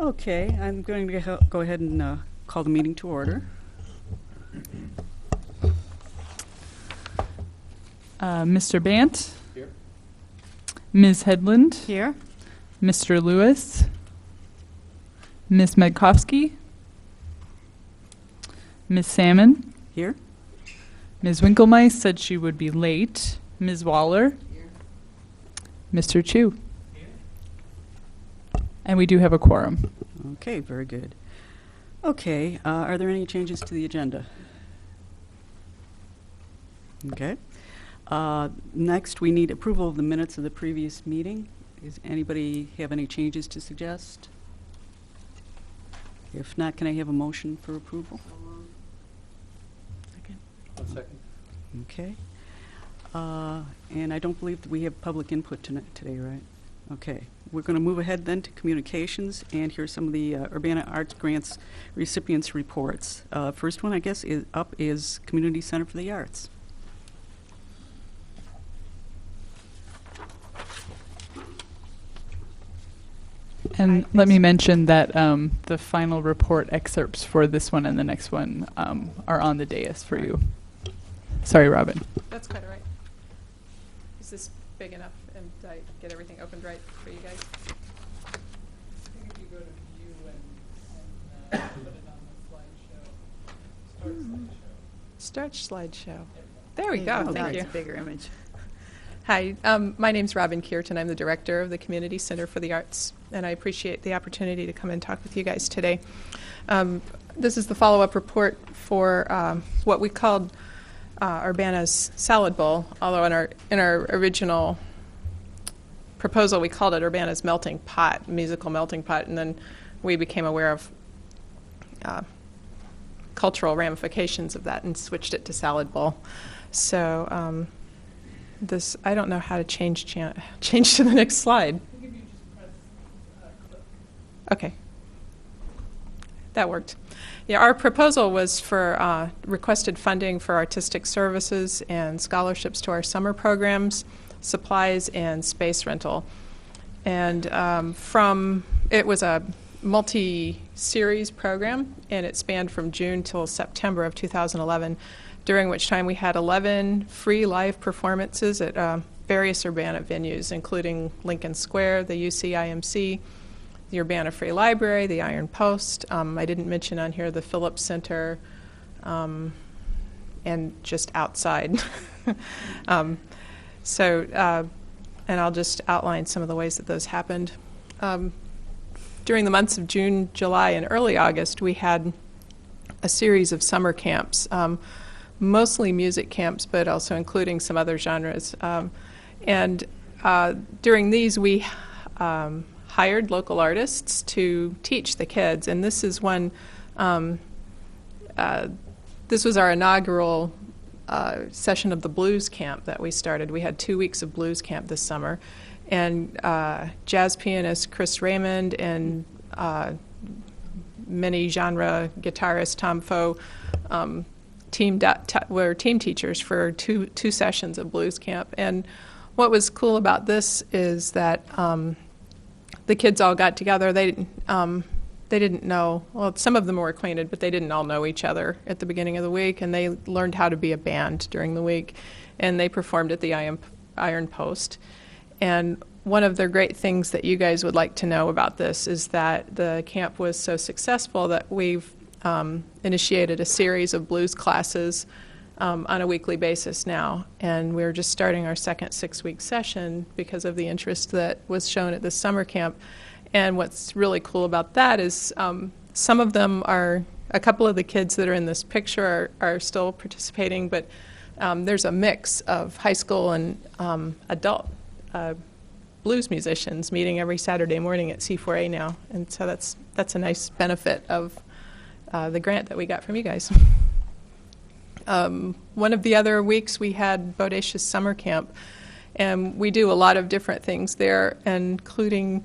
Okay, I'm going to go ahead and call the meeting to order. Mr. Bant? Here. Ms. Headland? Here. Mr. Lewis? Ms. Medkovsky? Ms. Salmon? Here. Ms. Winkelmeis said she would be late. Ms. Waller? Here. Mr. Chu? Here. And we do have a quorum. Okay, very good. Okay, are there any changes to the agenda? Okay. Next, we need approval of the minutes of the previous meeting. Does anybody have any changes to suggest? If not, can I have a motion for approval? Second. 1 second. Okay. And I don't believe that we have public input today, right? Okay. We're going to move ahead then to communications, and here's some of the Urbana Arts Grants recipients' reports. First one, I guess, is Community Center for the Arts. And let me mention that the final report excerpts for this one and the next one are on the dais for you. Sorry, Robin. That's quite all right. Is this big enough, and did I get everything opened right for you guys? I think if you go to view and put it on the slideshow, start slideshow. Start slideshow. There we go. Thank you. That's a bigger image. Hi, my name's Robin Kierton. I'm the director of the Community Center for the Arts, and I appreciate the opportunity to come and talk with you guys today. This is the follow-up report for what we called Urbana's Salad Bowl, although in our original proposal we called it Urbana's Melting Pot, musical melting pot, and then we became aware of cultural ramifications of that and switched it to Salad Bowl. So this, I don't know how to change to the next slide. I think if you just press clip. Okay. That worked. Yeah, our proposal was for requested funding for artistic services and scholarships to our summer programs, supplies, and space rental. And it was a multi-series program, and it spanned from June till September of 2011, during which time we had 11 free live performances at various Urbana venues, including Lincoln Square, the UCIMC, the Urbana Free Library, the Iron Post. I didn't mention on here the Phillips Center, and just outside. And I'll just outline some of the ways that those happened. During the months of June, July, and early August, we had a series of summer camps, mostly music camps, but also including some other genres. During these, we hired local artists to teach the kids, and this is one. This was our inaugural session of the blues camp that we started. We had 2 weeks of blues camp this summer, and jazz pianist Chris Raymond and many genre guitarist Tom Foe were team teachers for two sessions of blues camp. And what was cool about this is that the kids all got together. They didn't know, well, some of them were acquainted, but they didn't all know each other at the beginning of the week, and they learned how to be a band during the week, and they performed at the Iron Post. And one of the great things that you guys would like to know about this is that the camp was so successful that we've initiated a series of blues classes on a weekly basis now, and we're just starting our second 6-week session because of the interest that was shown at this summer camp. And what's really cool about that is some of them are, a couple of the kids that are in this picture are still participating, but there's a mix of high school and adult blues musicians meeting every Saturday morning at C4A now. And so that's a nice benefit of the grant that we got from you guys. One of the other weeks we had Bodacious Summer Camp, and we do a lot of different things there, including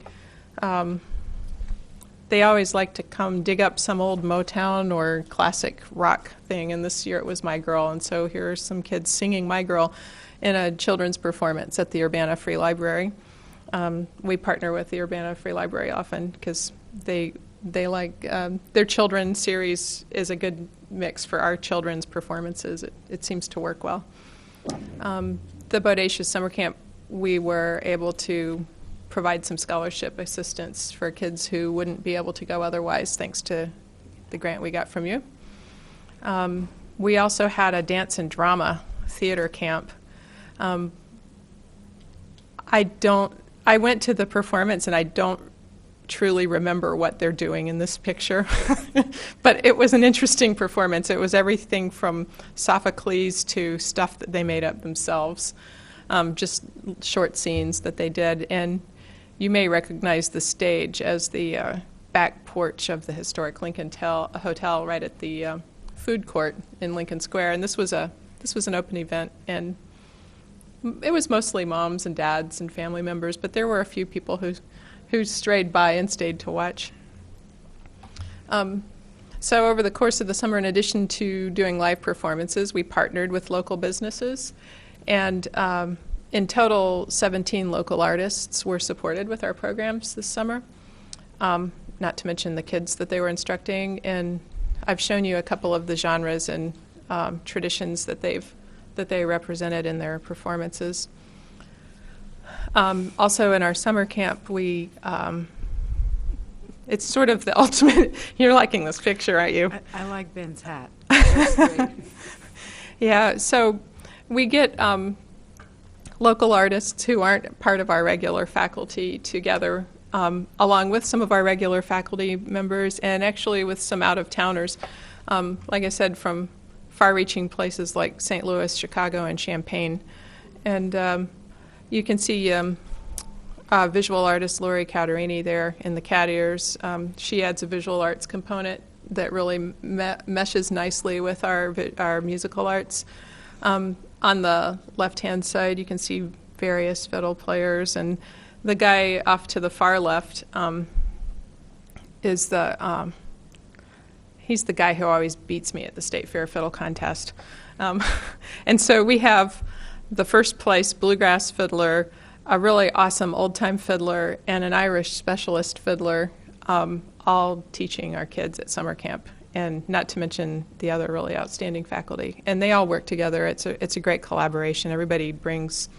they always like to come dig up some old Motown or classic rock thing, and this year it was My Girl, and so here are some kids singing My Girl in a children's performance at the Urbana Free Library. We partner with the Urbana Free Library often because they like their children's series is a good mix for our children's performances. It seems to work well. The Bodacious Summer Camp, we were able to provide some scholarship assistance for kids who wouldn't be able to go otherwise, thanks to the grant we got from you. We also had a dance and drama theater camp. I went to the performance and I don't truly remember what they're doing in this picture, but it was an interesting performance. It was everything from Sophocles to stuff that they made up themselves, just short scenes that they did. And you may recognize the stage as the back porch of the historic Lincoln Hotel right at the food court in Lincoln Square. And this was an open event, and it was mostly moms and dads and family members, but there were a few people who strayed by and stayed to watch. So over the course of the summer, in addition to doing live performances, we partnered with local businesses, and in total, 17 local artists were supported with our programs this summer, not to mention the kids that they were instructing. And I've shown you a couple of the genres and traditions that they represented in their performances. Also in our summer camp, it's sort of the ultimate, you're liking this picture, aren't you? I like Ben's hat. That's great. Yeah, so we get local artists who aren't part of our regular faculty together, along with some of our regular faculty members, and actually with some out-of-towners, like I said, from far-reaching places like St. Louis, Chicago, and Champaign. And you can see visual artist Lori Catarini there in the Cat Ears. She adds a visual arts component that really meshes nicely with our musical arts. On the left-hand side, you can see various fiddle players, and the guy off to the far left is he's the guy who always beats me at the State Fair Fiddle Contest. And so we have the first place bluegrass fiddler, a really awesome old-time fiddler, and an Irish specialist fiddler, all teaching our kids at summer camp, and not to mention the other really outstanding faculty. And they all work together. It's a great collaboration. Everybody brings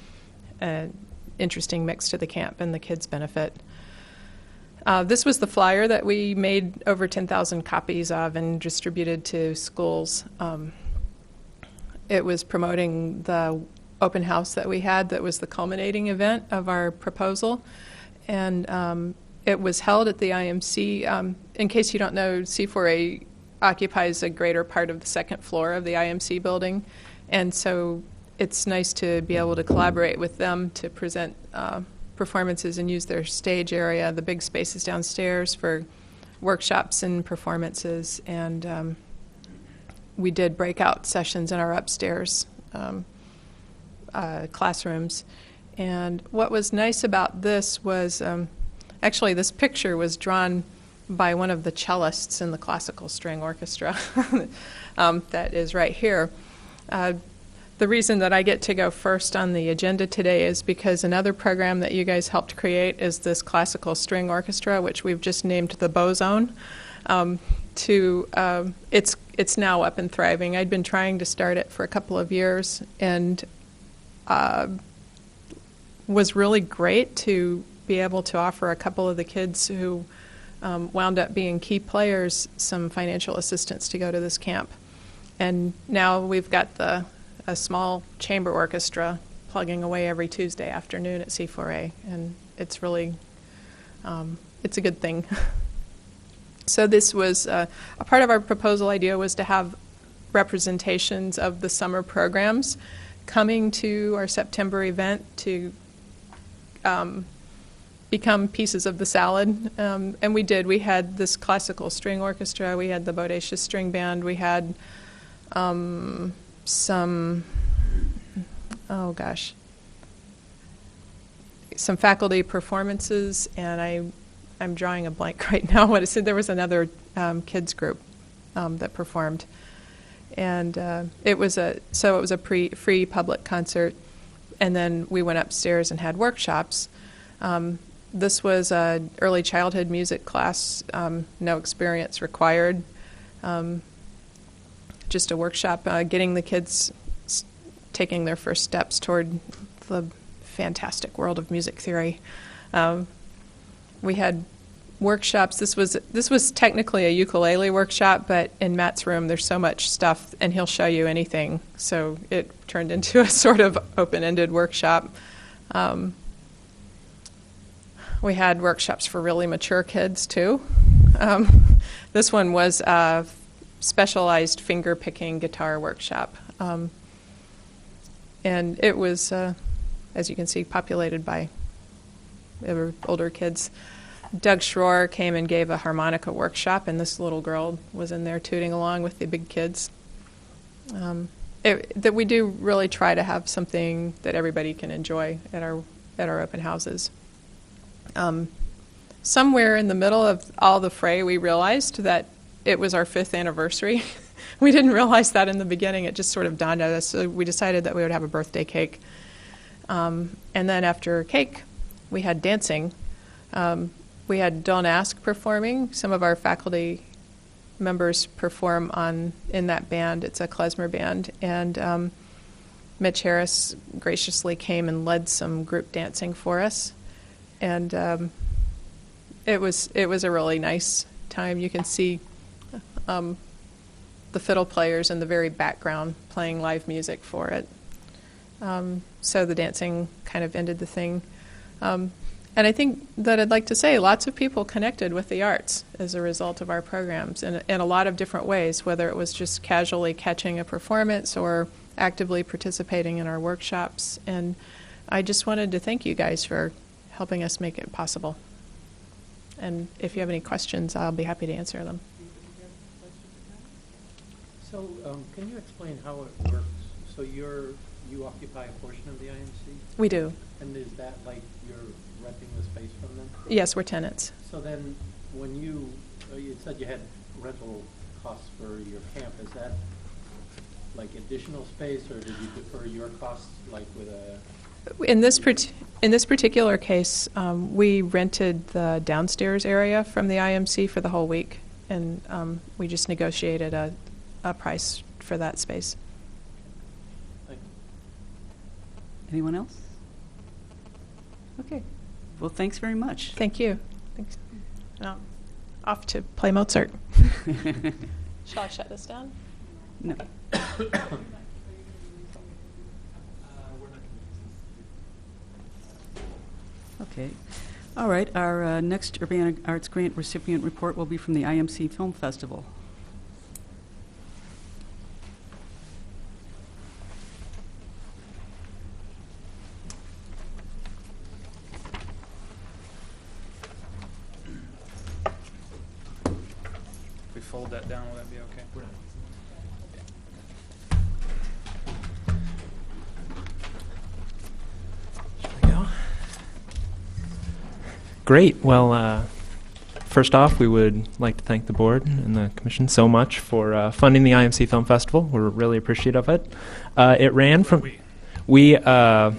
an interesting mix to the camp, and the kids benefit. This was the flyer that we made over 10,000 copies of and distributed to schools. It was promoting the open house that we had that was the culminating event of our proposal. And it was held at the IMC. In case you don't know, C4A occupies a greater part of the second floor of the IMC building. And so it's nice to be able to collaborate with them to present performances and use their stage area, the big spaces downstairs, for workshops and performances. And we did breakout sessions in our upstairs classrooms. And what was nice about this was, actually this picture was drawn by one of the cellists in the classical string orchestra that is right here. The reason that I get to go first on the agenda today is because another program that you guys helped create is this classical string orchestra, which we've just named the Bozone. It's now up and thriving. I'd been trying to start it for a couple of years, and was really great to be able to offer a couple of the kids who wound up being key players some financial assistance to go to this camp. And now we've got a small chamber orchestra plugging away every Tuesday afternoon at C4A, and it's really, it's a good thing. So this was, a part of our proposal idea was to have representations of the summer programs coming to our September event to become pieces of the salad. And we did. We had this classical string orchestra, we had the Bodacious String Band, we had some faculty performances, and I'm drawing a blank right now. What is it? There was another kids group that performed, and it was a free public concert, and then we went upstairs and had workshops. This was a early childhood music class, no experience required. Just a workshop, getting the kids taking their first steps toward the fantastic world of music theory. We had workshops. This was technically a ukulele workshop, but in Matt's room there's so much stuff, and he'll show you anything. So it turned into a sort of open-ended workshop. We had workshops for really mature kids too. This one was a specialized finger-picking guitar workshop. And it was, as you can see, populated by older kids. Doug Schroer came and gave a harmonica workshop, and this little girl was in there tooting along with the big kids. That we do really try to have something that everybody can enjoy at our open houses. Somewhere in the middle of all the fray, we realized that it was our 5th anniversary. We didn't realize that in the beginning. It just sort of dawned on us. So we decided that we would have a birthday cake. And then after cake, we had dancing. We had Don't Ask performing. Some of our faculty members perform in that band. It's a klezmer band. And Mitch Harris graciously came and led some group dancing for us. And it was a really nice time. You can see the fiddle players in the very background playing live music for it. So the dancing kind of ended the thing. And I think that I'd like to say lots of people connected with the arts as a result of our programs in a lot of different ways, whether it was just casually catching a performance or actively participating in our workshops. And I just wanted to thank you guys for helping us make it possible. And if you have any questions, I'll be happy to answer them. So can you explain how it works? So you occupy a portion of the IMC? We do. And is that like you're renting the space from them? Yes, we're tenants. So then when you said you had rental costs for your camp, is that like additional space, or did you defer your costs like with a... In this particular case, we rented the downstairs area from the IMC for the whole week, and we just negotiated a price for that space. Thank you. Anyone else? Okay. Well, thanks very much. Thank you. Thanks. Off to play Mozart. Shall I shut this down? No. Okay. All right. Our next Urbana Arts Grant recipient report will be from the IMC Film Festival. If we fold that down, will that be okay? Great. Well, first off, we would like to thank the board and the commission so much for funding the IMC Film Festival. We're really appreciative of it. It ran from... We are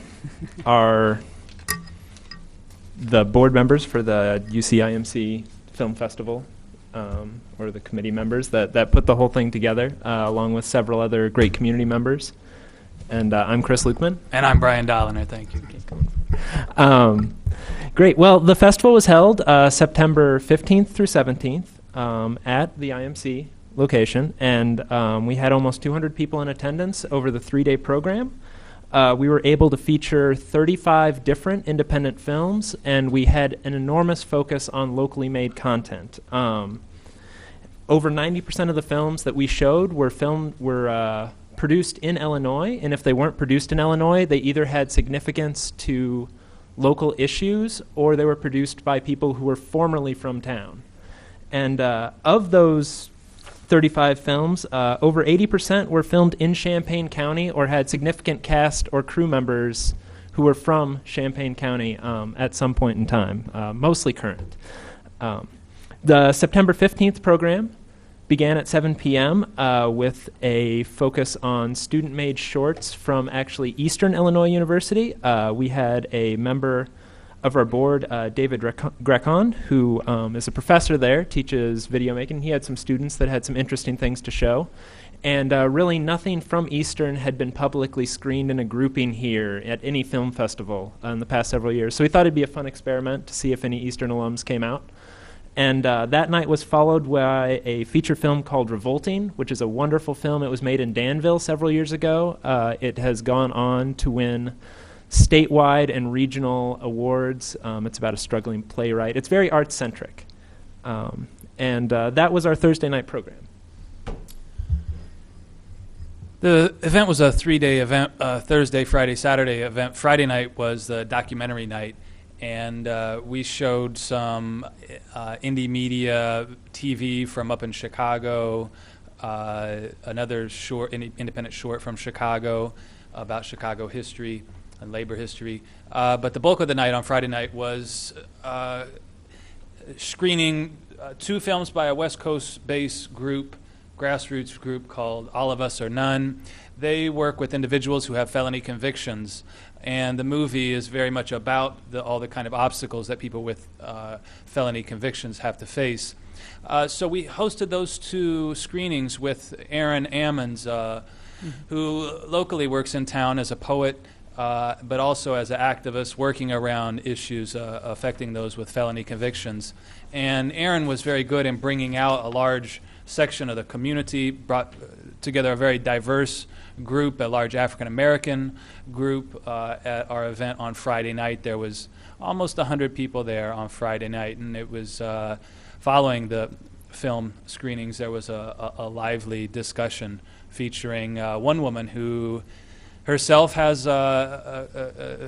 the board members for the UC-IMC Film Festival, or the committee members that put the whole thing together, along with several other great community members. And I'm Chris Lukeman. And I'm Brian Dolliner. Thank you. Great. Well, the festival was held September 15th through 17th at the IMC location, and we had almost 200 people in attendance over the 3-day program. We were able to feature 35 different independent films, and we had an enormous focus on locally made content. Over 90% of the films that we showed were produced in Illinois, and if they weren't produced in Illinois, they either had significance to local issues or they were produced by people who were formerly from town. And of those 35 films, over 80% were filmed in Champaign County or had significant cast or crew members who were from Champaign County at some point in time, mostly current. The September 15th program began at 7 p.m. With a focus on student-made shorts from actually Eastern Illinois University. We had a member of our board, David Grecon, who is a professor there, teaches video making. He had some students that had some interesting things to show. And really nothing from Eastern had been publicly screened in a grouping here at any film festival in the past several years. So we thought it'd be a fun experiment to see if any Eastern alums came out. And that night was followed by a feature film called Revolting, which is a wonderful film. It was made in Danville several years ago. It has gone on to win statewide and regional awards. It's about a struggling playwright. It's very art-centric. And that was our Thursday night program. The event was a 3-day event, Thursday, Friday, Saturday event. Friday night was the documentary night, and we showed some indie media TV from up in Chicago, another short, independent short from Chicago about Chicago history and labor history. But the bulk of the night on Friday night was screening 2 films by a West Coast-based grassroots group called All of Us or None. They work with individuals who have felony convictions, and the movie is very much about all the kind of obstacles that people with felony convictions have to face. So we hosted those 2 screenings with Aaron Ammons, who locally works in town as a poet, but also as an activist working around issues affecting those with felony convictions. And Aaron was very good in bringing out a large section of the community, brought together a very diverse group, a large African-American group at our event on Friday night. There was almost 100 people there on Friday night, and it was following the film screenings, there was a lively discussion featuring one woman who herself has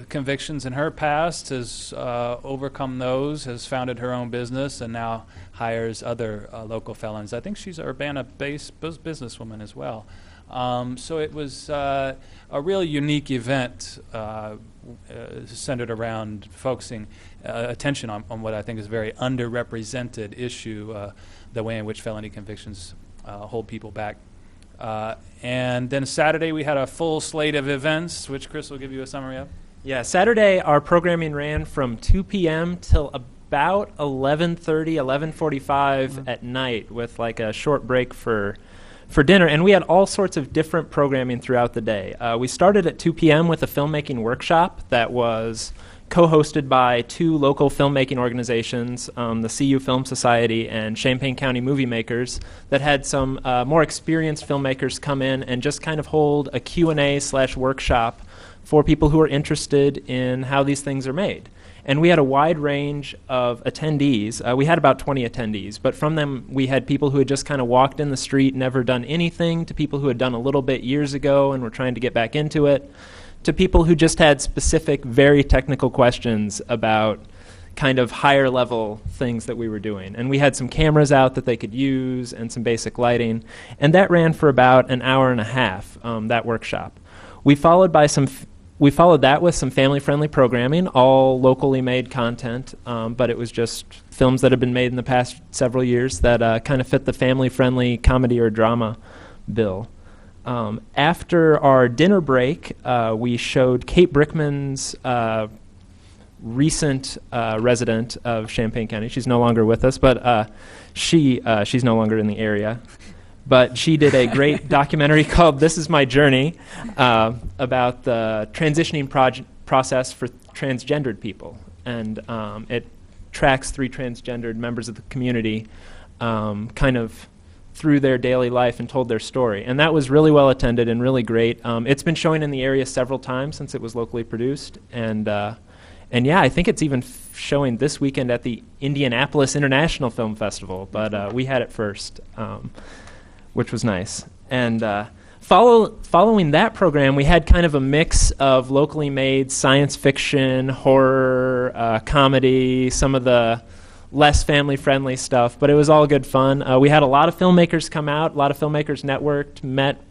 convictions in her past, has overcome those, has founded her own business, and now hires other local felons. I think she's an Urbana-based businesswoman as well. So it was a really unique event centered around focusing attention on what I think is a very underrepresented issue, the way in which felony convictions hold people back. And then Saturday we had a full slate of events, which Chris will give you a summary of. Yeah, Saturday our programming ran from 2 p.m. till about 11:30, 11:45 at night, with like a short break for dinner. And we had all sorts of different programming throughout the day. We started at 2 p.m. with a filmmaking workshop that was co-hosted by 2 local filmmaking organizations, the CU Film Society and Champaign County Movie Makers, that had some more experienced filmmakers come in and just kind of hold a Q&A/workshop for people who are interested in how these things are made. And we had a wide range of attendees. We had about 20 attendees, but from them we had people who had just kind of walked in the street, never done anything, to people who had done a little bit years ago and were trying to get back into it, to people who just had specific, very technical questions about kind of higher level things that we were doing. And we had some cameras out that they could use and some basic lighting. And that ran for about an hour and a half, that workshop. We followed that with some family-friendly programming, all locally made content, but it was just films that have been made in the past several years that kind of fit the family-friendly comedy or drama bill. After our dinner break, we showed Kate Brickman's recent resident of Champaign County. She's no longer with us, but she's no longer in the area. But she did a great documentary called This Is My Journey about the transitioning process for transgendered people. And it tracks 3 transgendered members of the community kind of through their daily life and told their story. And that was really well attended and really great. It's been showing in the area several times since it was locally produced. And yeah, I think it's even showing this weekend at the Indianapolis International Film Festival. But we had it first, which was nice. And following that program, we had kind of a mix of locally made science fiction, horror, comedy, some of the less family-friendly stuff, but it was all good fun. We had a lot of filmmakers come out, a lot of filmmakers networked, met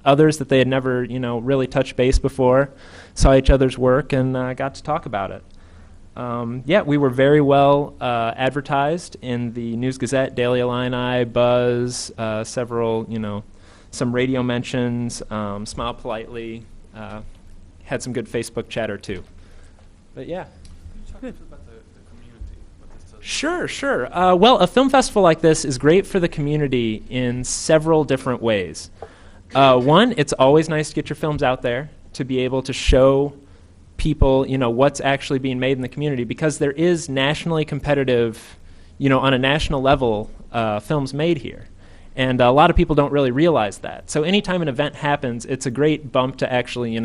others that they had never, really touched base before, saw each other's work, and got to talk about it. Yeah, we were very well advertised in the News-Gazette, Daily Illini, Buzz, several, some radio mentions, Smile Politely, had some good Facebook chatter too. But yeah. Good. About Sure, sure. Well, a film festival like this is great for the community in several different ways. One, it's always nice to get your films out there, to be able to show people, what's actually being made in the community, because there is nationally competitive, on a national level, films made here. And a lot of people don't really realize that. So anytime an event happens, it's a great bump to actually,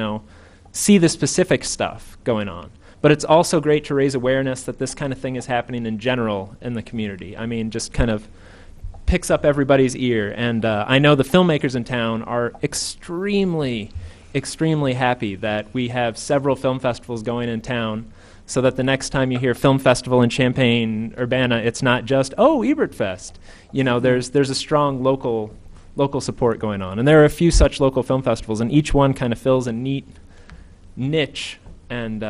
see the specific stuff going on. But it's also great to raise awareness that this kind of thing is happening in general in the community. I mean, just kind of picks up everybody's ear. And I know the filmmakers in town are extremely, extremely happy that we have several film festivals going in town, so that the next time you hear film festival in Champaign-Urbana, it's not just, oh, Ebert Fest. There's a strong local support going on. And there are a few such local film festivals, and each one kind of fills a neat niche. And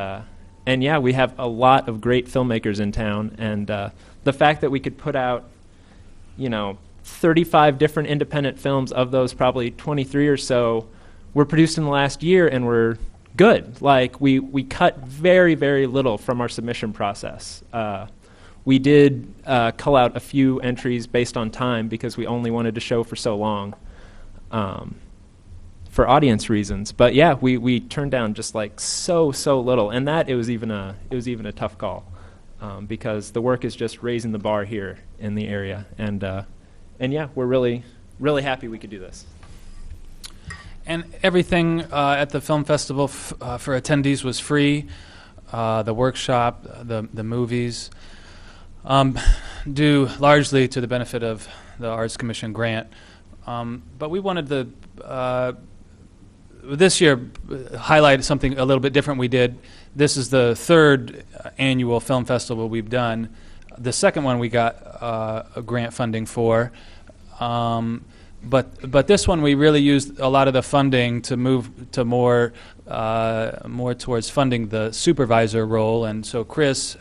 yeah, we have a lot of great filmmakers in town. And the fact that we could put out, 35 different independent films, of those probably 23 or so were produced in the last year and were good. Like, we cut very, very little from our submission process. We did cull out a few entries based on time, because we only wanted to show for so long, for audience reasons. But yeah, we turned down just like so little, and that it was even a tough call, because the work is just raising the bar here in the area. And yeah, we're really, really happy we could do this. And everything at the film festival for attendees was free. The workshop, the movies, due largely to the benefit of the Arts Commission grant. But we wanted to, this year, highlight something a little bit different we did. This is the third annual film festival we've done. The second one we got a grant funding for. But this one we really used a lot of the funding to move to more towards funding the supervisor role, and so Chris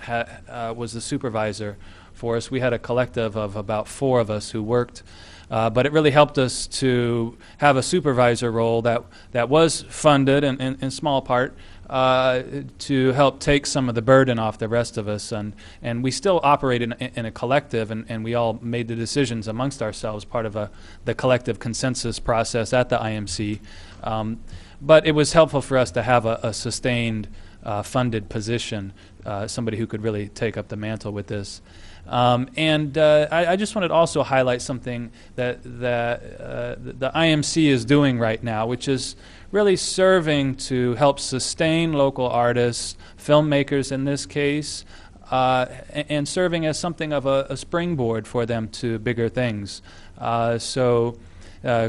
was the supervisor for us. We had a collective of about 4 of us who worked, but it really helped us to have a supervisor role that was funded in small part to help take some of the burden off the rest of us, and we still operate in a collective, and we all made the decisions amongst ourselves, part of the collective consensus process at the IMC. But it was helpful for us to have a sustained funded position, somebody who could really take up the mantle with this. I just wanted to also highlight something that the IMC is doing right now, which is really serving to help sustain local artists, filmmakers in this case, and serving as something of a springboard for them to bigger things.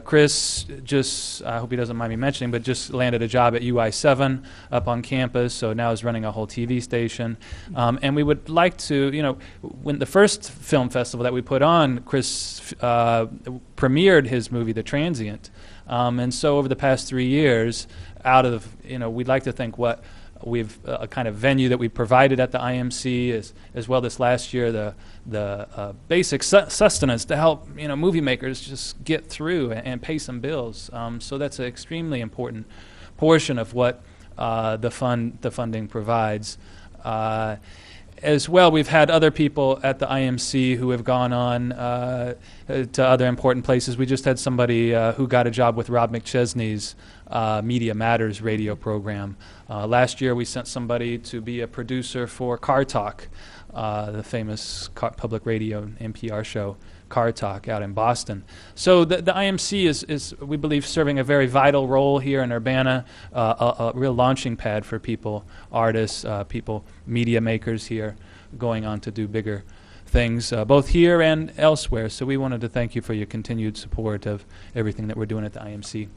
Chris just, I hope he doesn't mind me mentioning, but just landed a job at UI7 up on campus, so now is running a whole TV station. And we would like to, when the first film festival that we put on, Chris premiered his movie, The Transient. And so over the past 3 years, we'd like to think what we've a kind of venue that we provided at the IMC, as well this last year, the basic sustenance to help movie makers just get through and pay some bills. So that's an extremely important portion of what the funding provides. As well, we've had other people at the IMC who have gone on to other important places. We just had somebody who got a job with Rob McChesney's Media Matters radio program. Last year, we sent somebody to be a producer for Car Talk, the famous public radio NPR show, Car Talk, out in Boston. So the IMC is, we believe, serving a very vital role here in Urbana, a real launching pad for people, artists, people, media makers here, going on to do bigger things, both here and elsewhere. So we wanted to thank you for your continued support of everything that we're doing at the IMC.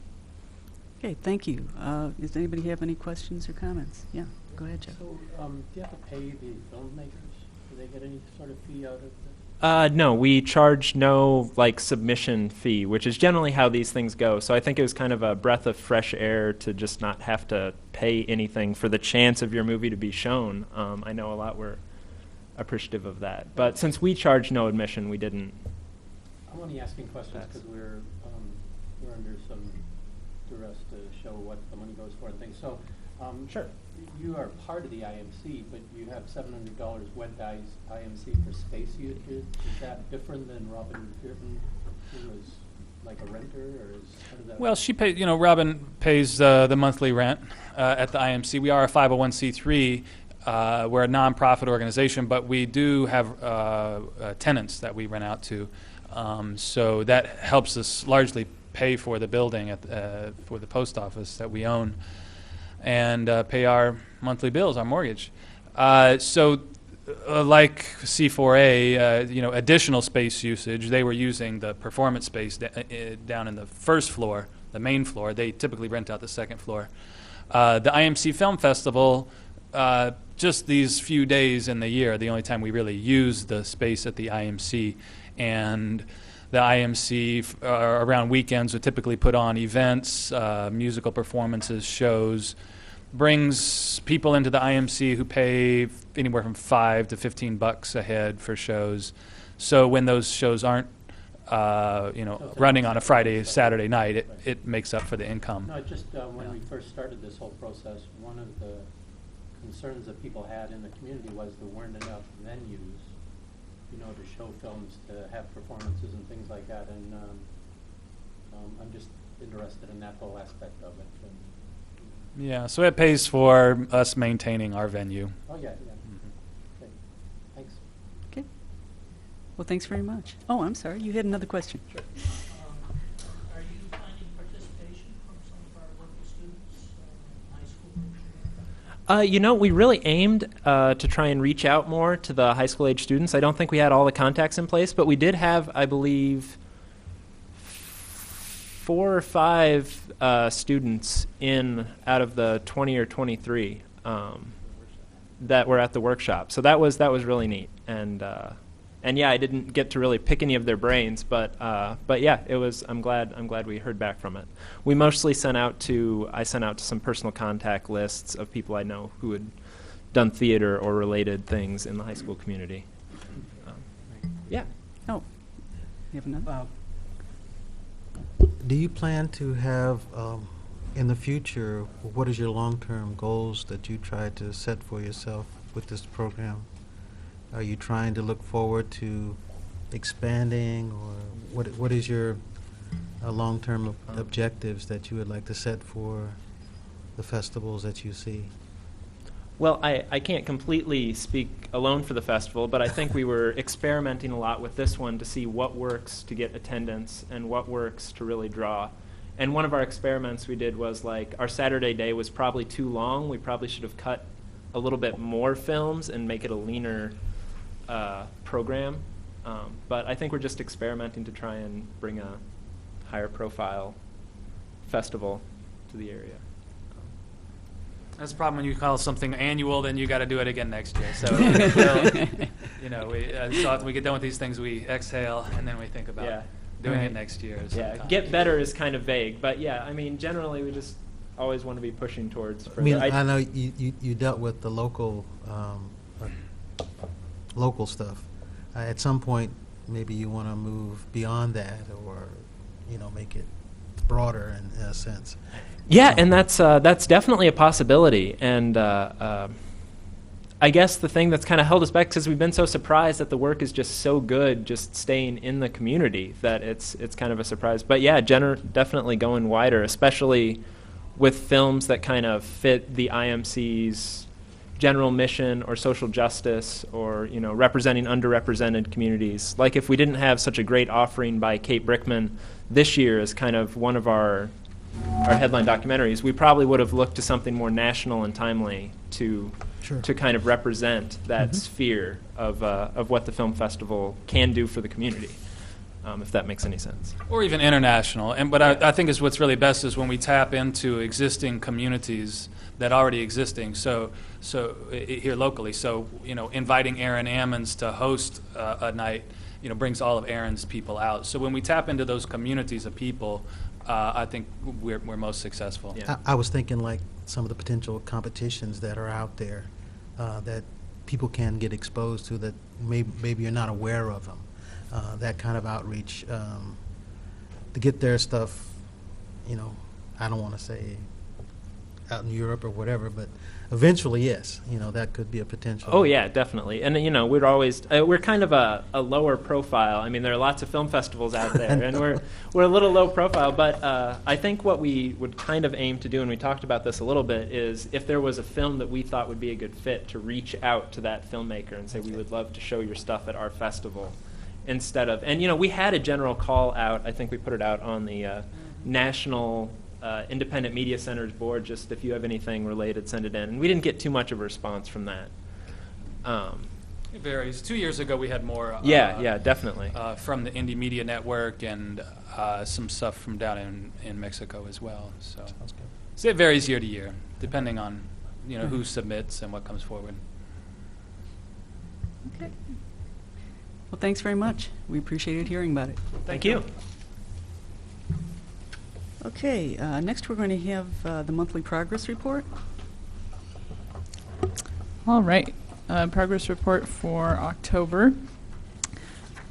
Okay, thank you. Does anybody have any questions or comments? Yeah, go ahead, Jeff. So, do you have to pay the filmmakers? Do they get any sort of fee out of this? No, we charge no submission fee, which is generally how these things go. So I think it was kind of a breath of fresh air to just not have to pay anything for the chance of your movie to be shown. I know a lot were appreciative of that, but since we charge no admission, we didn't. I'm only asking questions because we're under some duress to show what the money goes for and things. So Sure. You are part of the IMC, but you have $700 went to IMC for space usage. Is that different than Robin Pearson, who was like a renter, or how does that Well, work? she pays. Robin pays the monthly rent at the IMC. We are a 501c3. We're a nonprofit organization, but we do have tenants that we rent out to. So that helps us largely pay for the building for the post office that we own, and pay our monthly bills, our mortgage. So, like C4A, additional space usage, they were using the performance space down in the first floor, the main floor. They typically rent out the second floor. The IMC Film Festival, just these few days in the year, the only time we really use the space at the IMC. And the IMC around weekends would typically put on events, musical performances, shows, brings people into the IMC who pay anywhere from $5 to $15 a head for shows. So when those shows aren't, running on a Friday, Saturday night, it makes up for the income. No, just when we first started this whole process, one of the concerns that people had in the community was there weren't enough venues, to show films, to have performances and things like that. And I'm just interested in that whole aspect of it. Yeah, so it pays for us maintaining our venue. Oh, yeah. Mhm. Okay. Thanks. Okay. Well, thanks very much. Oh, I'm sorry. You had another question. Sure. Are you finding participation from some of our local students, high school? We really aimed to try and reach out more to the high school age students. I don't think we had all the contacts in place, but we did have, I believe, 4 or 5 students out of the 20 or 23 that were at the workshop. So that was really neat. And yeah, I didn't get to really pick any of their brains, but yeah, it was. I'm glad we heard back from it. We mostly sent out to some personal contact lists of people I know who had done theater or related things in the high school community. Yeah. Oh, you have another? Do you plan to have, in the future, what is your long-term goals that you try to set for yourself with this program? Are you trying to look forward to expanding, or what is your long-term objectives that you would like to set for the festivals that you see? Well, I can't completely speak alone for the festival, but I think we were experimenting a lot with this one to see what works to get attendance and what works to really draw. And one of our experiments we did was, like, our Saturday day was probably too long. We probably should have cut a little bit more films and make it a leaner program. But I think we're just experimenting to try and bring a higher profile festival to the area. That's the problem when you call something annual, then you got to do it again next year. So, so after we get done with these things, we exhale and then we think about doing it next year. Yeah, sometime. get better is kind of vague, but yeah, I mean, generally we just always want to be pushing towards further. I mean, I know you dealt with the local stuff. At some point, maybe you want to move beyond that, or make it broader in a sense. Yeah, and that's definitely a possibility. And I guess the thing that's kind of held us back, because we've been so surprised that the work is just so good, just staying in the community, that it's kind of a surprise. But yeah, definitely going wider, especially with films that kind of fit the IMC's general mission or social justice, or representing underrepresented communities. Like if we didn't have such a great offering by Kate Brickman this year as kind of one of our headline documentaries, we probably would have looked to something more national and timely to kind of represent that sphere of what the film festival can do for the community, if that makes any sense. Or even international. But I think is what's really best is when we tap into existing communities that already existing. So here locally. So inviting Aaron Ammons to host a night, brings all of Aaron's people out. So when we tap into those communities of people, I think we're most successful. Yeah. I was thinking like some of the potential competitions that are out there that people can get exposed to, that maybe you're not aware of them. That kind of outreach to get their stuff, I don't want to say out in Europe or whatever, but eventually, yes, that could be a potential. Oh yeah, definitely. And we're always we're kind of a lower profile. I mean, there are lots of film festivals out there, and we're a little low profile. But I think what we would kind of aim to do, and we talked about this a little bit, is if there was a film that we thought would be a good fit, to reach out to that filmmaker and say, we would love to show your stuff at our festival, instead of. And we had a general call out. I think we put it out on the National Independent Media Centers board, just if you have anything related, send it in. And we didn't get too much of a response from that. It varies. 2 years ago, we had more. Yeah, definitely. From the Indie Media Network and some stuff from down in Mexico as well. So it varies year to year, depending on who submits and what comes forward. Okay. Well, thanks very much. We appreciated hearing about it. Thank you. Okay, next we're going to have the monthly progress report. All right, progress report for October.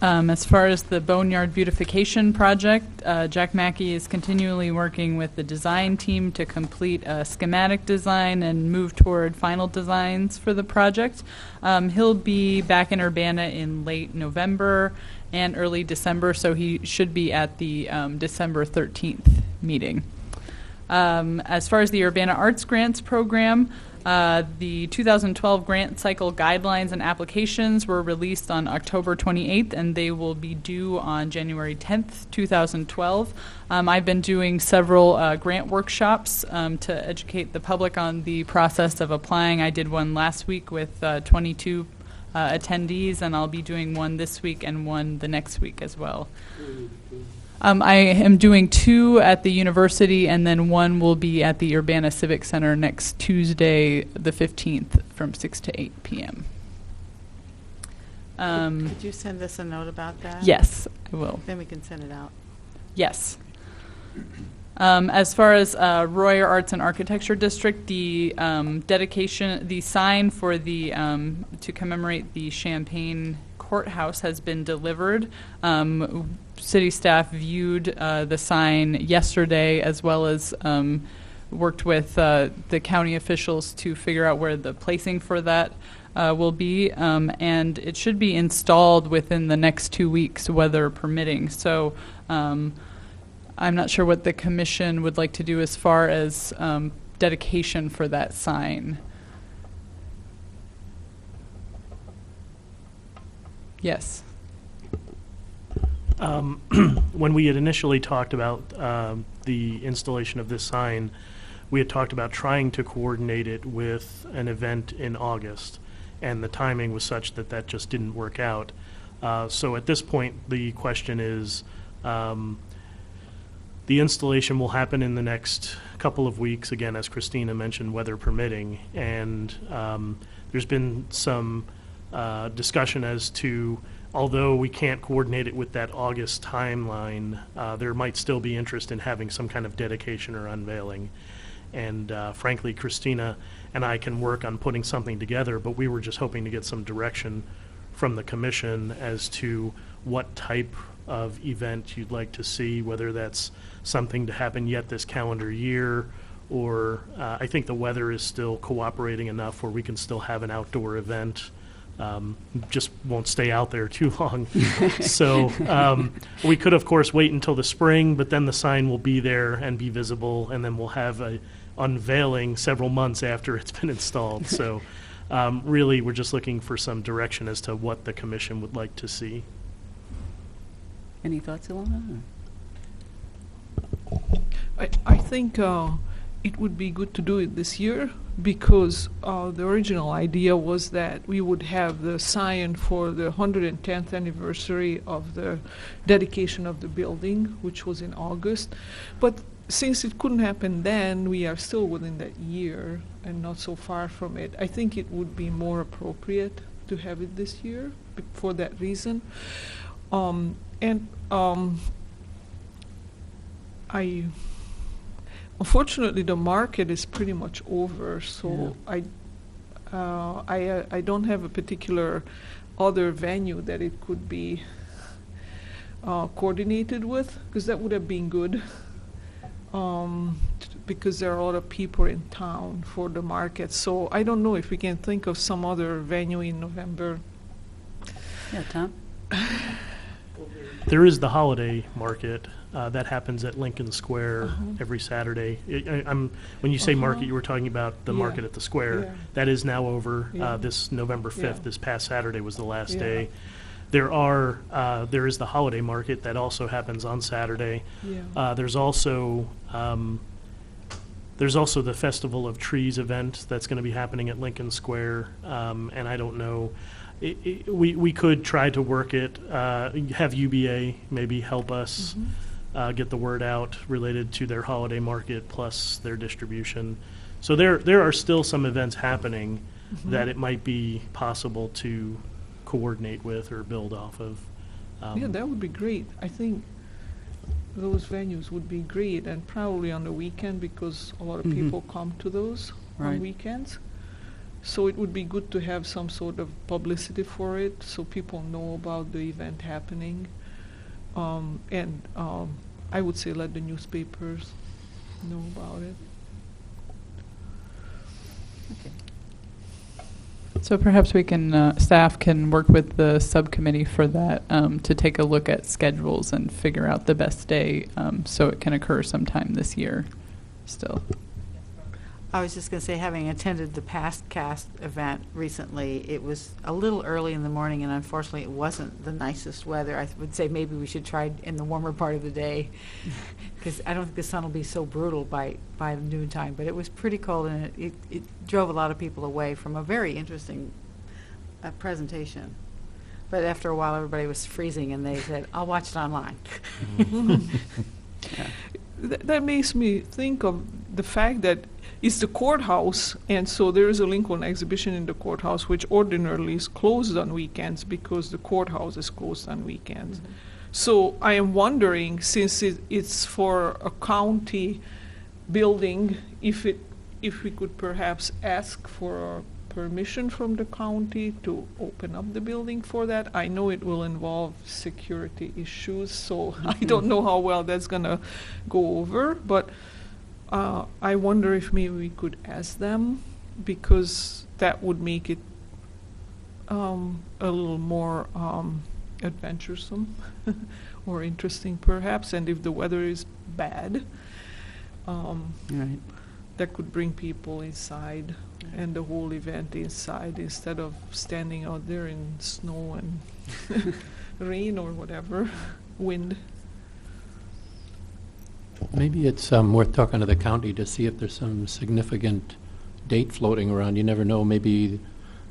As far as the Boneyard Beautification Project, Jack Mackey is continually working with the design team to complete a schematic design and move toward final designs for the project. He'll be back in Urbana in late November and early December, so he should be at the December 13th meeting. As far as the Urbana Arts Grants Program, the 2012 grant cycle guidelines and applications were released on October 28th, and they will be due on January 10th, 2012. I've been doing several grant workshops to educate the public on the process of applying. I did one last week with 22 attendees, and I'll be doing one this week and one the next week as well. I am doing 2 at the university, and then 1 will be at the Urbana Civic Center next Tuesday, the 15th, from 6 to 8 p.m. Could you send us a note about that? Yes, I will. Then we can send it out. Yes. As far as Royer Arts and Architecture District, the dedication, the sign for the to commemorate the Champaign Courthouse has been delivered. City staff viewed the sign yesterday, as well as worked with the county officials to figure out where the placing for that will be, and it should be installed within the next 2 weeks, weather permitting. So I'm not sure what the commission would like to do as far as dedication for that sign. Yes. When we had initially talked about the installation of this sign, we had talked about trying to coordinate it with an event in August, and the timing was such that that just didn't work out. So at this point, the question is, the installation will happen in the next couple of weeks, again, as Christina mentioned, weather permitting, and there's been some discussion as to, although we can't coordinate it with that August timeline, there might still be interest in having some kind of dedication or unveiling. And frankly, Christina and I can work on putting something together, but we were just hoping to get some direction from the commission as to what type of event you'd like to see, whether that's something to happen yet this calendar year, or I think the weather is still cooperating enough where we can still have an outdoor event. Just won't stay out there too long. So we could, of course, wait until the spring, but then the sign will be there and be visible, and then we'll have a unveiling several months after it's been installed. So really, we're just looking for some direction as to what the commission would like to see. Any thoughts, Ilona? I think it would be good to do it this year, because the original idea was that we would have the sign for the 110th anniversary of the dedication of the building, which was in August. But since it couldn't happen then, we are still within that year and not so far from it. I think it would be more appropriate to have it this year for that reason. Unfortunately, the market is pretty much over, so I don't have a particular other venue that it could be coordinated with, because that would have been good. because there are a lot of people in town for the market. So I don't know if we can think of some other venue in November. Yeah, Tom? There is the holiday market that happens at Lincoln Square every Saturday. When you say market, you were talking about the Yeah. market at the square. Yeah. That is now over. Yeah. This November 5th, Yeah. this past Saturday was the last Yeah. day. There is the holiday market that also happens on Saturday. Yeah. There's also the Festival of Trees event that's going to be happening at Lincoln Square, and I don't know. We could try to work it, have UBA maybe help us get the word out related to their holiday market plus their distribution. So there are still some events happening that it might be possible to coordinate with or build off of. Yeah, that would be great. I think those venues would be great, and probably on the weekend, because a lot of people come to those Right. on weekends. So it would be good to have some sort of publicity for it, so people know about the event happening. And I would say let the newspapers know about it. So perhaps we can, staff can work with the subcommittee for that, to take a look at schedules and figure out the best day, so it can occur sometime this year still. I was just going to say, having attended the past cast event recently, it was a little early in the morning, and unfortunately it wasn't the nicest weather. I would say maybe we should try in the warmer part of the day, because I don't think the sun will be so brutal by noontime. But it was pretty cold, and it drove a lot of people away from a very interesting presentation. But after a while, everybody was freezing, and they said, "I'll watch it online." That makes me think of the fact that it's the courthouse, and so there is a Lincoln exhibition in the courthouse, which ordinarily is closed on weekends because the courthouse is closed on weekends. So I am wondering, since it's for a county building, if we could perhaps ask for permission from the county to open up the building for that. I know it will involve security issues, so I don't know how well that's gonna go over, but I wonder if maybe we could ask them, because that would make it a little more adventuresome or interesting perhaps, and if the weather is bad, Right. that could bring people inside and the whole event inside instead of standing out there in snow and rain or whatever, wind. Maybe it's worth talking to the county to see if there's some significant date floating around. You never know, maybe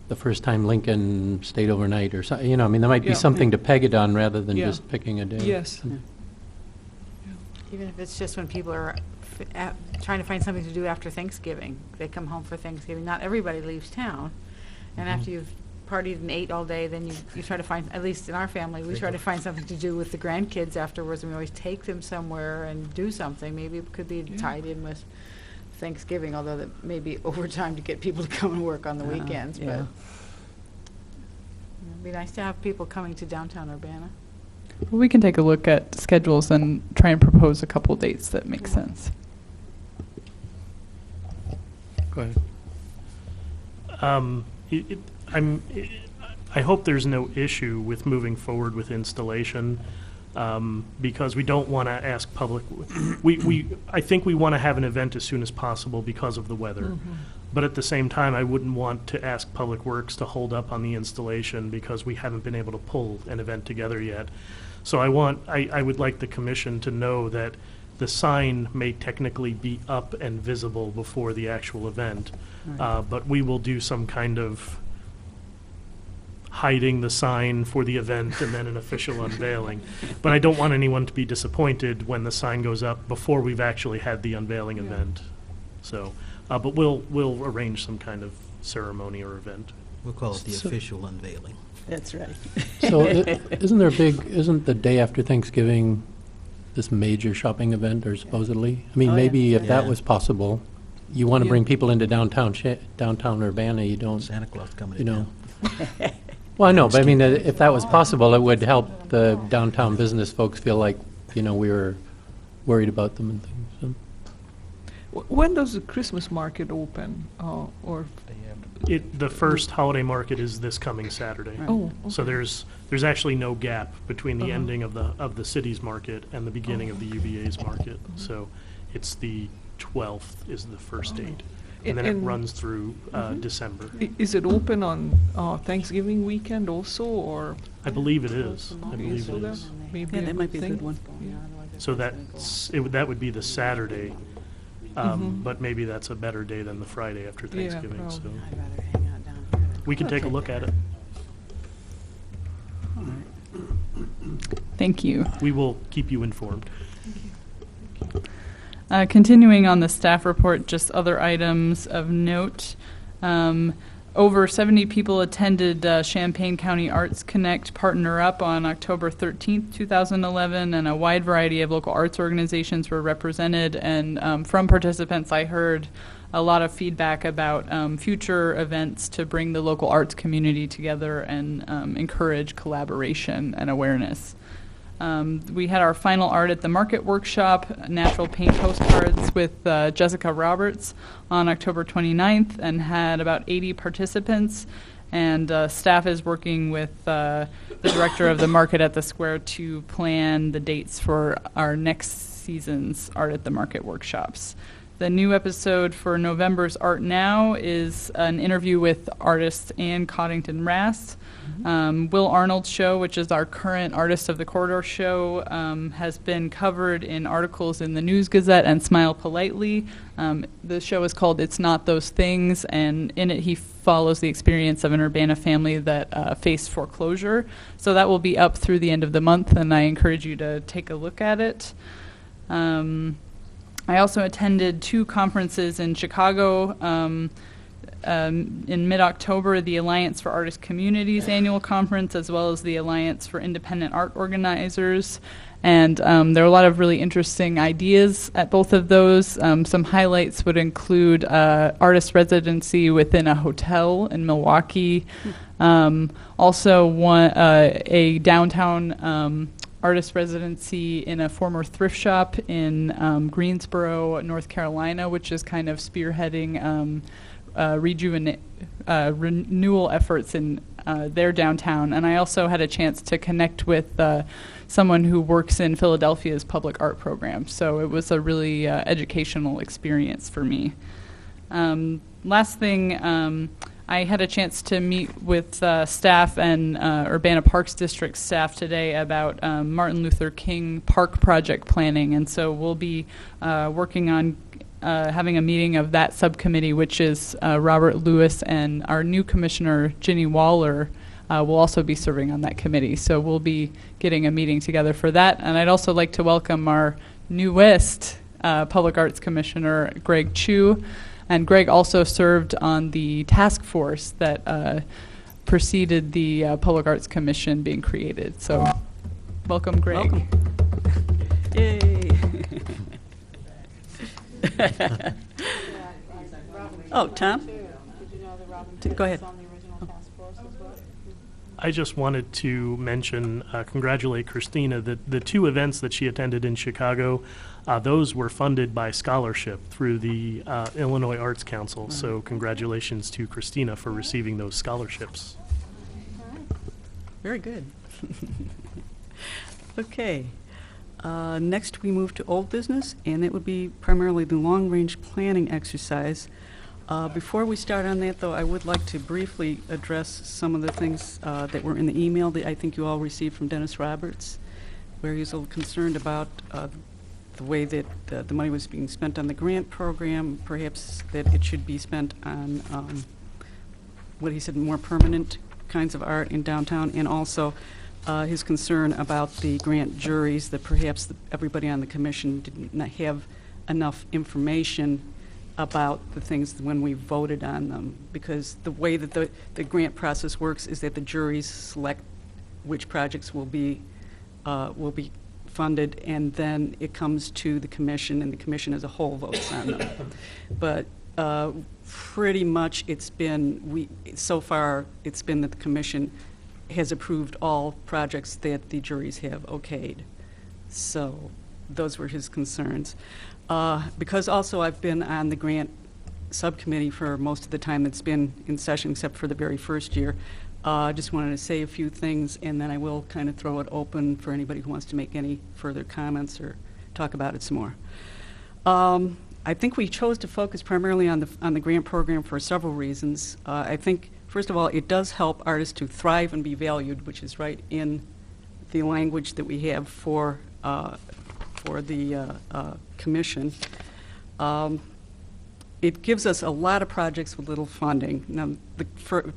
the first time Lincoln stayed overnight or something, I mean, there might be Yeah. something to peg it on rather than Yeah. just picking a day. Yes. Even if it's just when people are trying to find something to do after Thanksgiving. They come home for Thanksgiving. Not everybody leaves town. And after you've partied and ate all day, then you try to find, at least in our family, we try to find something to do with the grandkids afterwards, and we always take them somewhere and do something. Maybe it could be tied in with Thanksgiving, although that may be overtime to get people to come and work on the weekends. yeah. But it'd be nice to have people coming to downtown Urbana. Well, we can take a look at schedules and try and propose a couple dates that make sense. Go ahead. I hope there's no issue with moving forward with installation, because we don't want to ask public. I think we want to have an event as soon as possible because of the weather. But at the same time, I wouldn't want to ask Public Works to hold up on the installation because we haven't been able to pull an event together yet. So I would like the commission to know that the sign may technically be up and visible before the actual event, but we will do some kind of hiding the sign for the event and then an official unveiling. But I don't want anyone to be disappointed when the sign goes up before we've actually had the unveiling event. So, but we'll arrange some kind of ceremony or event. We'll call it the So- official unveiling. That's right. So isn't the day after Thanksgiving this major shopping event, or supposedly? I mean, Oh, yeah. maybe if that Yeah. was possible, you want to Yeah. bring people into downtown Urbana, you don't, Santa Claus coming you to know. town. Well, I know, but I mean, if that was possible, it would help the downtown business folks feel like, we were worried about them and things. So. When does the Christmas market open? Or The first holiday market is this coming Saturday. Right. oh, So okay. there's actually no gap between the Uh-huh. ending of the city's market and the beginning of the UVA's market. So it's the 12th is the first date. And then it And- runs through December. Is it open on Thanksgiving weekend also, or? I believe it is. I believe So it that is. may Yeah, that might be a thing. good one. So that would be the Saturday, Mhm. but maybe that's a better day than the Friday after Yeah, Thanksgiving. So probably. I'd rather hang out down here. we can take a look at it. All right. Thank you. We will keep you informed. Continuing on the staff report, just other items of note. Over 70 people attended Champaign County Arts Connect Partner Up on October 13th, 2011, and a wide variety of local arts organizations were represented. And from participants, I heard a lot of feedback about future events to bring the local arts community together and encourage collaboration and awareness. We had our final Art at the Market workshop, natural paint postcards with Jessica Roberts on October 29th, and had about 80 participants. And staff is working with the director of the Market at the Square to plan the dates for our next season's Art at the Market workshops. The new episode for November's Art Now is an interview with artist Ann Coddington-Rass. Will Arnold's show, which is our current Artist of the Corridor show, has been covered in articles in the News Gazette and Smile Politely. The show is called It's Not Those Things, and in it he follows the experience of an Urbana family that faced foreclosure. So that will be up through the end of the month, and I encourage you to take a look at it. I also attended 2 conferences in Chicago. In mid-October, the Alliance for Artist Communities annual conference, as well as the Alliance for Independent Art Organizers. And there are a lot of really interesting ideas at both of those. Some highlights would include artist residency within a hotel in Milwaukee. Also, a downtown artist residency in a former thrift shop in Greensboro, North Carolina, which is kind of spearheading renewal efforts in their downtown. And I also had a chance to connect with someone who works in Philadelphia's public art program. So it was a really educational experience for me. Last thing, I had a chance to meet with staff and Urbana Parks District staff today about Martin Luther King Park project planning. And so we'll be working on having a meeting of that subcommittee, which is Robert Lewis, and our new commissioner, Ginny Waller, will also be serving on that committee. So we'll be getting a meeting together for that. And I'd also like to welcome our newest Public Arts Commissioner, Greg Chu. And Greg also served on the task force that preceded the Public Arts Commission being created. So welcome, Greg. Welcome. Yay. Oh, Tom? Go ahead. I just wanted to mention, congratulate Christina, that the 2 events that she attended in Chicago, those were funded by scholarship through the Illinois Arts Council. So congratulations to Christina for receiving those scholarships. Very good. Okay. Next, we move to old business, and it would be primarily the long-range planning exercise. Before we start on that, though, I would like to briefly address some of the things that were in the email that I think you all received from Dennis Roberts, where he's a little concerned about the way that the money was being spent on the grant program, perhaps that it should be spent on what he said, more permanent kinds of art in downtown, and also his concern about the grant juries, that perhaps everybody on the commission didn't have enough information about the things when we voted on them, because the way that the grant process works is that the juries select which projects will be funded, and then it comes to the commission, and the commission as a whole votes on them. But pretty much so far it's been that the commission has approved all projects that the juries have okayed. So those were his concerns. Because also I've been on the grant subcommittee for most of the time it's been in session, except for the very first year. I just wanted to say a few things, and then I will kind of throw it open for anybody who wants to make any further comments or talk about it some more. I think we chose to focus primarily on the grant program for several reasons. I think, first of all, it does help artists to thrive and be valued, which is right in the language that we have for the commission. It gives us a lot of projects with little funding. Now,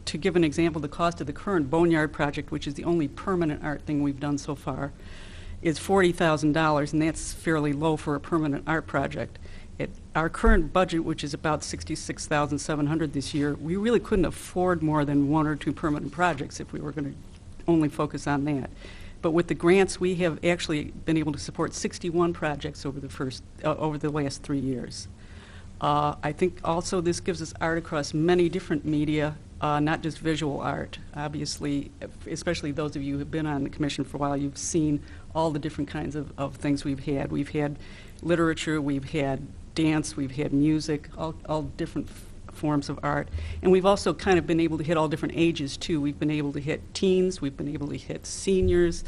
to give an example, the cost of the current Boneyard project, which is the only permanent art thing we've done so far, is $40,000, and that's fairly low for a permanent art project. Our current budget, which is about $66,700 this year, we really couldn't afford more than 1 or 2 permanent projects if we were going to only focus on that. But with the grants, we have actually been able to support 61 projects over the last 3 years. I think also this gives us art across many different media, not just visual art. Obviously, especially those of you who have been on the commission for a while, you've seen all the different kinds of things we've had. We've had literature, we've had dance, we've had music, all different forms of art. And we've also kind of been able to hit all different ages, too. We've been able to hit teens, we've been able to hit seniors,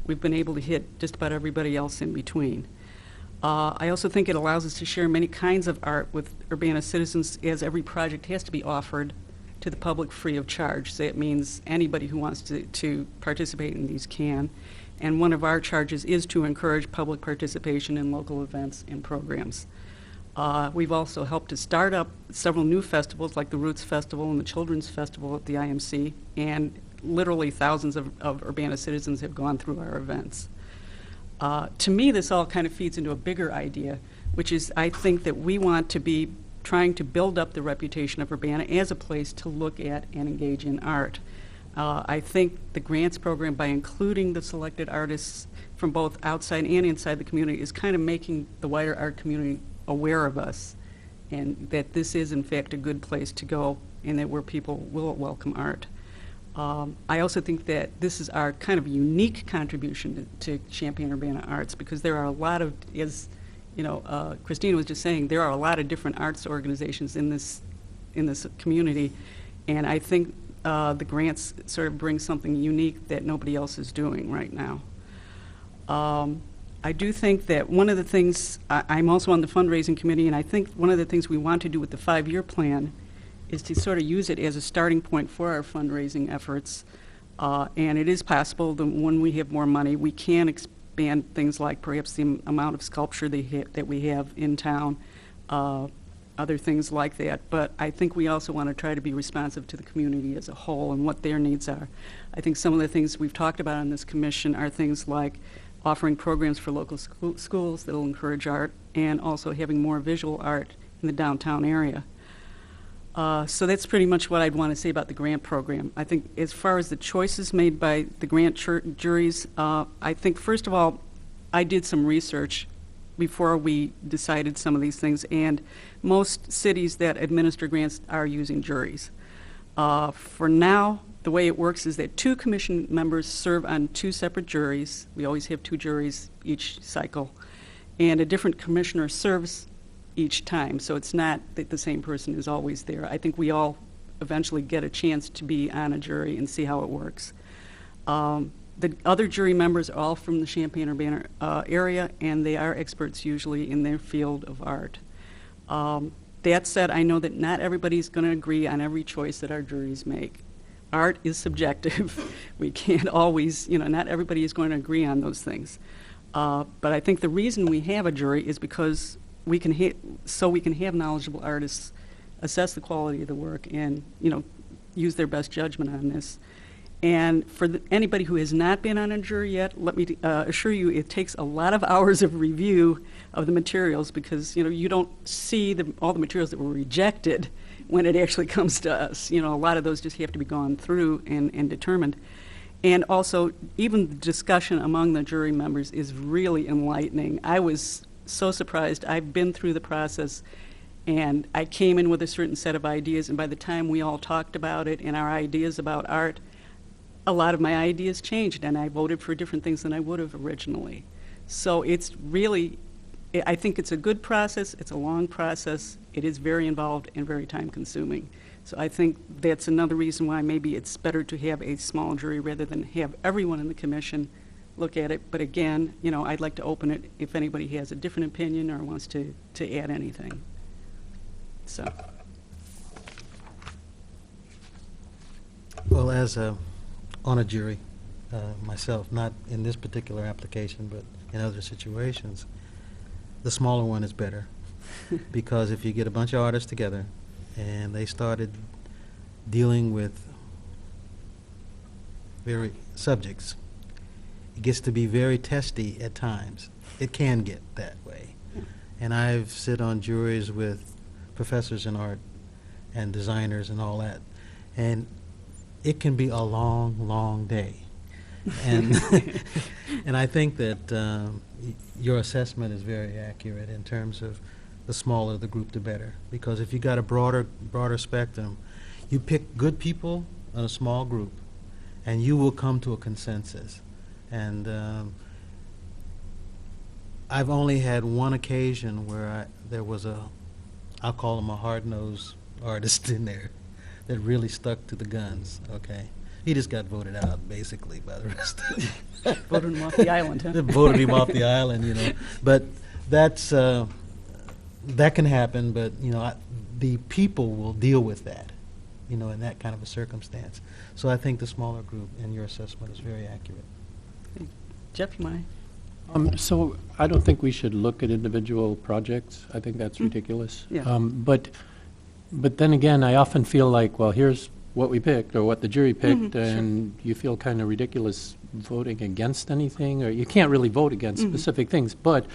we've been able to hit just about everybody else in between. I also think it allows us to share many kinds of art with Urbana citizens, as every project has to be offered to the public free of charge. So that means anybody who wants to participate in these can. And one of our charges is to encourage public participation in local events and programs. We've also helped to start up several new festivals, like the Roots Festival and the Children's Festival at the IMC, and literally thousands of Urbana citizens have gone through our events. To me, this all kind of feeds into a bigger idea, which is I think that we want to be trying to build up the reputation of Urbana as a place to look at and engage in art. I think the grants program, by including the selected artists from both outside and inside the community, is kind of making the wider art community aware of us, and that this is, in fact, a good place to go, and that where people will welcome art. I also think that this is our kind of unique contribution to Champaign-Urbana Arts, because there are a lot of, as you know, Christina was just saying, there are a lot of different arts organizations in this community, and I think the grants sort of bring something unique that nobody else is doing right now. I do think that one of the things, I'm also on the fundraising committee, and I think one of the things we want to do with the 5-year plan is to sort of use it as a starting point for our fundraising efforts. And it is possible that when we have more money, we can expand things like perhaps the amount of sculpture that we have in town, other things like that. But I think we also want to try to be responsive to the community as a whole and what their needs are. I think some of the things we've talked about on this commission are things like offering programs for local schools that will encourage art, and also having more visual art in the downtown area. So that's pretty much what I'd want to say about the grant program. I think as far as the choices made by the grant juries, I think, first of all, I did some research before we decided some of these things, and most cities that administer grants are using juries. For now, the way it works is that 2 commission members serve on 2 separate juries. We always have 2 juries each cycle, and a different commissioner serves each time, so it's not that the same person is always there. I think we all eventually get a chance to be on a jury and see how it works. The other jury members are all from the Champaign-Urbana area, and they are experts usually in their field of art. That said, I know that not everybody's going to agree on every choice that our juries make. Art is subjective. We can't always, not everybody is going to agree on those things. But I think the reason we have a jury is because we can have knowledgeable artists assess the quality of the work and use their best judgment on this. And for anybody who has not been on a jury yet, let me assure you, it takes a lot of hours of review of the materials, because you don't see all the materials that were rejected when it actually comes to us. A lot of those just have to be gone through and determined. And also, even the discussion among the jury members is really enlightening. I was so surprised. I've been through the process, and I came in with a certain set of ideas, and by the time we all talked about it and our ideas about art, a lot of my ideas changed, and I voted for different things than I would have originally. So it's really, I think it's a good process, it's a long process, it is very involved and very time-consuming. So I think that's another reason why maybe it's better to have a small jury rather than have everyone in the commission look at it. But again, you know, I'd like to open it if anybody has a different opinion or wants to add anything. So, Well, as on a jury myself, not in this particular application, but in other situations, the smaller one is better. Because if you get a bunch of artists together and they started dealing with very subjects, it gets to be very testy at times. It can get that way. And I've sit on juries with professors in art and designers and all that, and it can be a long, long day. And and I think that your assessment is very accurate in terms of the smaller the group, the better. Because if you got a broader spectrum, you pick good people in a small group, and you will come to a consensus. And I've only had one occasion where there was I'll call him a hard-nosed artist in there that really stuck to the guns, okay? He just got voted out, basically, by the rest of them. voted him off the island, huh? They voted him off the island, you know. But that's, that can happen, but, you know, the people will deal with that, you know, in that kind of a circumstance. So I think the smaller group in your assessment is very accurate. Jeff, you mind? So I don't think we should look at individual projects. I think that's ridiculous. Yeah. But then again, I often feel like, well, here's what we picked or what the jury picked, and you feel kind of ridiculous voting against anything, or you can't really vote against specific things. But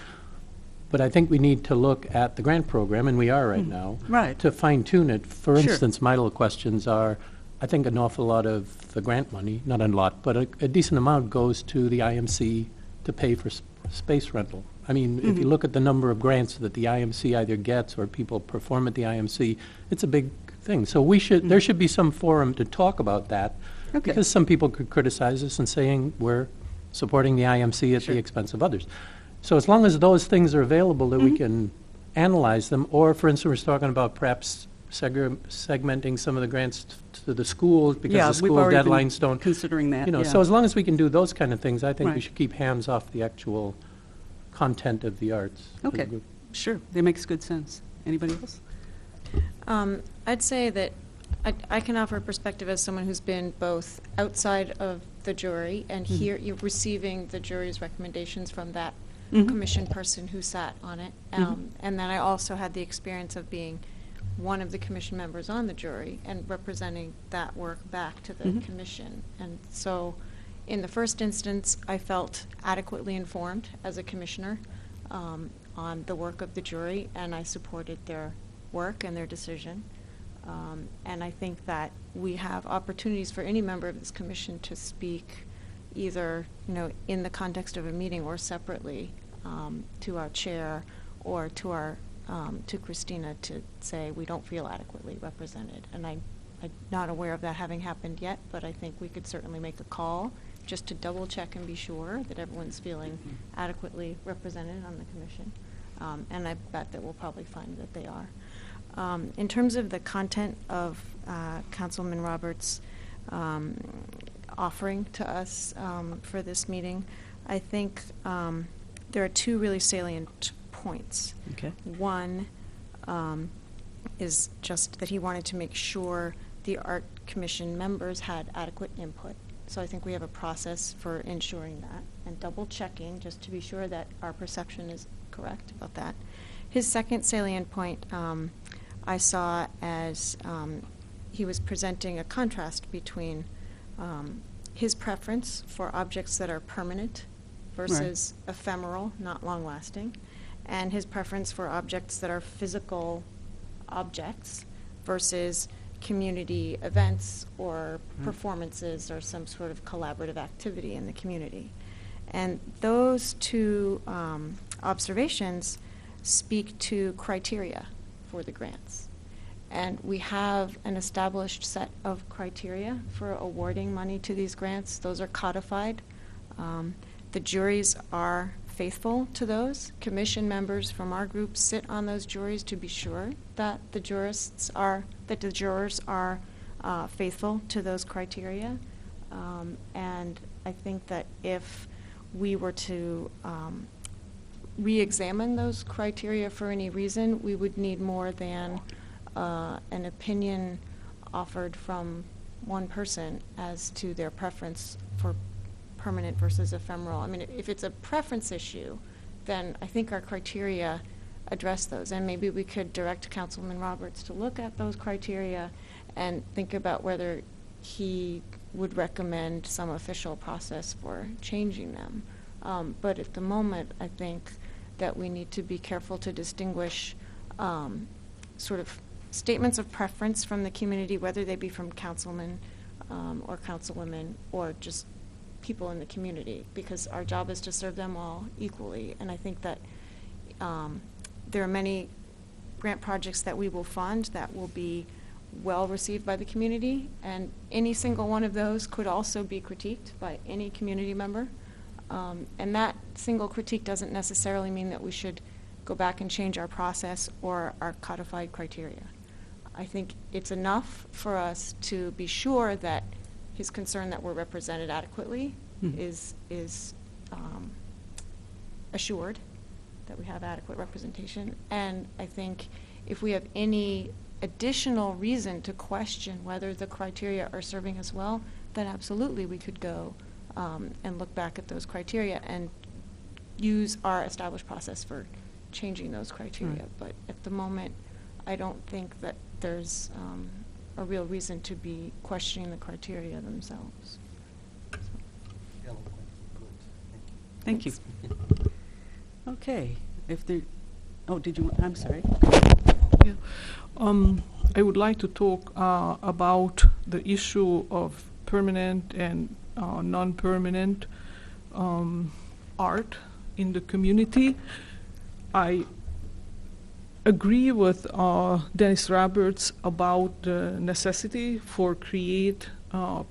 I think we need to look at the grant program, and we are right now, Right. to fine-tune it. For Sure. instance, my little questions are, I think an awful lot of the grant money, not a lot, but a decent amount goes to the IMC to pay for space rental. I mean, if you look at the number of grants that the IMC either gets or people perform at the IMC, it's a big thing. So we should, there should be some forum to talk about that. Okay. Because some people could criticize us and saying we're supporting the IMC at Sure. the expense of others. So as long as those things are available that we can analyze them, or for instance, we're talking about perhaps segmenting some of the grants to the schools because Yeah, the we've school already been deadlines don't. considering that, You know, yeah. so as long as we can do those kind of things, I think we Right. should keep hands off the actual content of the arts. as a Okay, group. sure, that makes good sense. Anybody else? I'd say that I can offer a perspective as someone who's been both outside of the jury and here, you're receiving the jury's recommendations from that commission person who sat on it. And then I also had the experience of being one of the commission members on the jury and representing that work back to the commission. And so in the first instance, I felt adequately informed as a commissioner on the work of the jury, and I supported their work and their decision. And I think that we have opportunities for any member of this commission to speak either, you know, in the context of a meeting or separately to our chair or to our to Christina to say we don't feel adequately represented. And I'm not aware of that having happened yet, but I think we could certainly make a call just to double check and be sure that everyone's feeling adequately represented on the commission. And I bet that we'll probably find that they are. In terms of the content of Councilman Roberts' offering to us for this meeting, I think there are two really salient points. Okay. One is just that he wanted to make sure the Art Commission members had adequate input. So I think we have a process for ensuring that and double checking just to be sure that our perception is correct about that. His second salient point I saw as he was presenting a contrast between his preference for objects that are permanent versus ephemeral, not long-lasting, and his preference for objects that are physical objects versus community events or performances or some sort of collaborative activity in the community. And those two observations speak to criteria for the grants. And we have an established set of criteria for awarding money to these grants. Those are codified. The juries are faithful to those. Commission members from our group sit on those juries to be sure that the jurors are faithful to those criteria. And I think that if we were to re-examine those criteria for any reason, we would need more than an opinion offered from one person as to their preference for permanent versus ephemeral. I mean, if it's a preference issue, then I think our criteria address those. And maybe we could direct Councilman Roberts to look at those criteria and think about whether he would recommend some official process for changing them. But at the moment, I think that we need to be careful to distinguish sort of statements of preference from the community, whether they be from councilmen or councilwomen or just people in the community, because our job is to serve them all equally. And I think that there are many grant projects that we will fund that will be well received by the community, and any single one of those could also be critiqued by any community member. And that single critique doesn't necessarily mean that we should go back and change our process or our codified criteria. I think it's enough for us to be sure that his concern that we're represented adequately is assured, that we have adequate representation. And I think if we have any additional reason to question whether the criteria are serving us well, then absolutely we could go and look back at those criteria and use our established process for changing those criteria. But at the moment, I don't think that there's a real reason to be questioning the criteria themselves. Thank you. Okay, if there, oh, did you, I'm sorry. Yeah. I would like to talk about the issue of permanent and non-permanent art in the community. I agree with Dennis Roberts about the necessity for create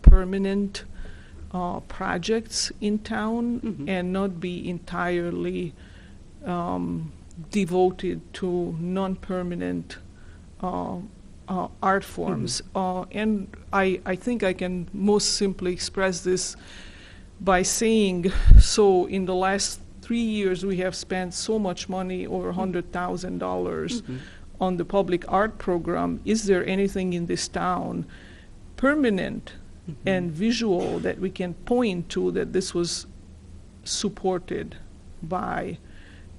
permanent projects in town and not be entirely devoted to non-permanent art forms. And I think I can most simply express this by saying, so in the last 3 years we have spent so much money, over $100,000 on the public art program. Is there anything in this town permanent and visual that we can point to that this was supported by?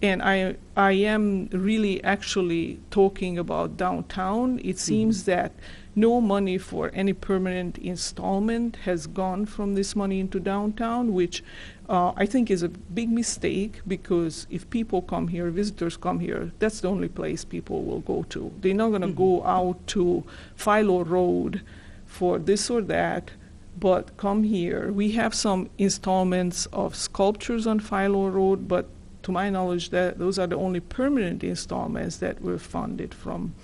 And I am really actually talking about downtown. It seems that no money for any permanent installment has gone from this money into downtown, which I think is a big mistake, because if people come here, visitors come here, that's the only place people will go to. They're not going to go out to Philo Road for this or that, but come here. We have some installments of sculptures on Philo Road, but to my knowledge, that those are the only permanent installments that were funded from.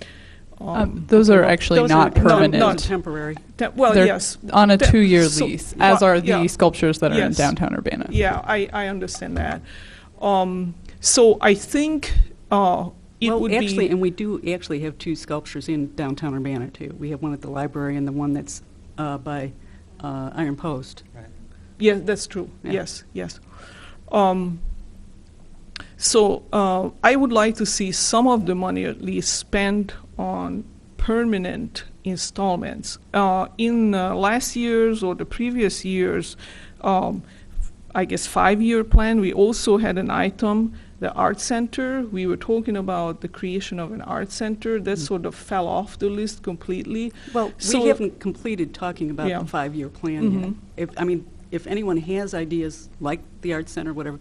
Those are actually not permanent. Not temporary. Well, They're yes. on a 2-year lease, as are the yeah. sculptures that are in Yes. downtown Urbana. Yeah, I understand that. So I think it would actually, be. and we do actually have 2 sculptures in downtown Urbana, too. We have one at the library and the one that's by Iron Post. Right. Yeah, that's true. Yeah. Yes. So I would like to see some of the money at least spent on permanent installments. In last year's or the previous year's, I guess, 5-year plan, we also had an item, the art center. We were talking about the creation of an art center. That sort of fell off the list completely. Well, So- we haven't completed talking about Yeah. the 5-year plan yet. If anyone has ideas like the Art Center, whatever,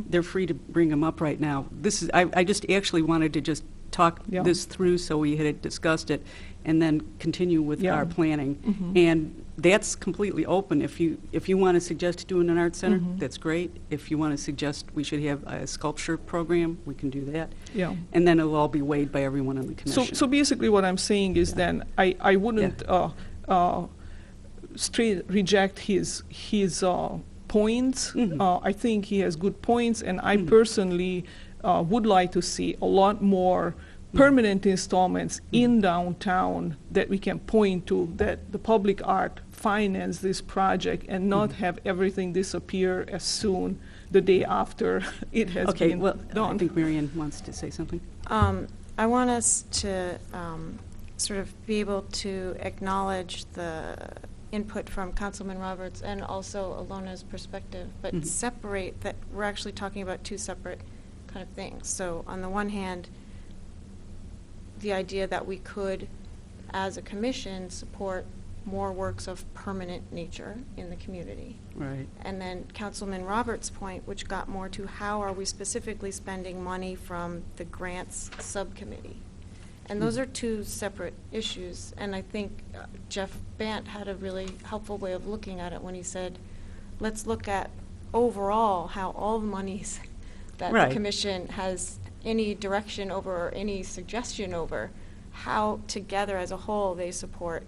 they're free to bring them up right now. This is I just actually wanted to just talk Yeah. this through so we had discussed it and then continue with Yeah. our planning. And that's completely open. If you want to suggest doing an art center, that's great. If you want to suggest we should have a sculpture program, we can do that. Yeah. And then it'll all be weighed by everyone on the commission. So basically what I'm saying is then I wouldn't straight reject his points. I think he has good points, and I Mhm. personally would like to see a lot more permanent installments in downtown that we can point to, that the public art finance this project and not have everything disappear as soon the day after it has Okay, been well, I done. think Marianne wants to say something. I want us to sort of be able to acknowledge the input from Councilman Roberts and also Alona's perspective, but Mhm. separate that we're actually talking about two separate kind of things. So on the one hand, the idea that we could, as a commission, support more works of permanent nature in the community. Right. And then Councilman Roberts' point, which got more to how are we specifically spending money from the grants subcommittee. And those are two separate issues. And I think Jeff Bant had a really helpful way of looking at it when he said, let's look at overall how all the monies that Right. the commission has any direction over or any suggestion over, how together as a whole they support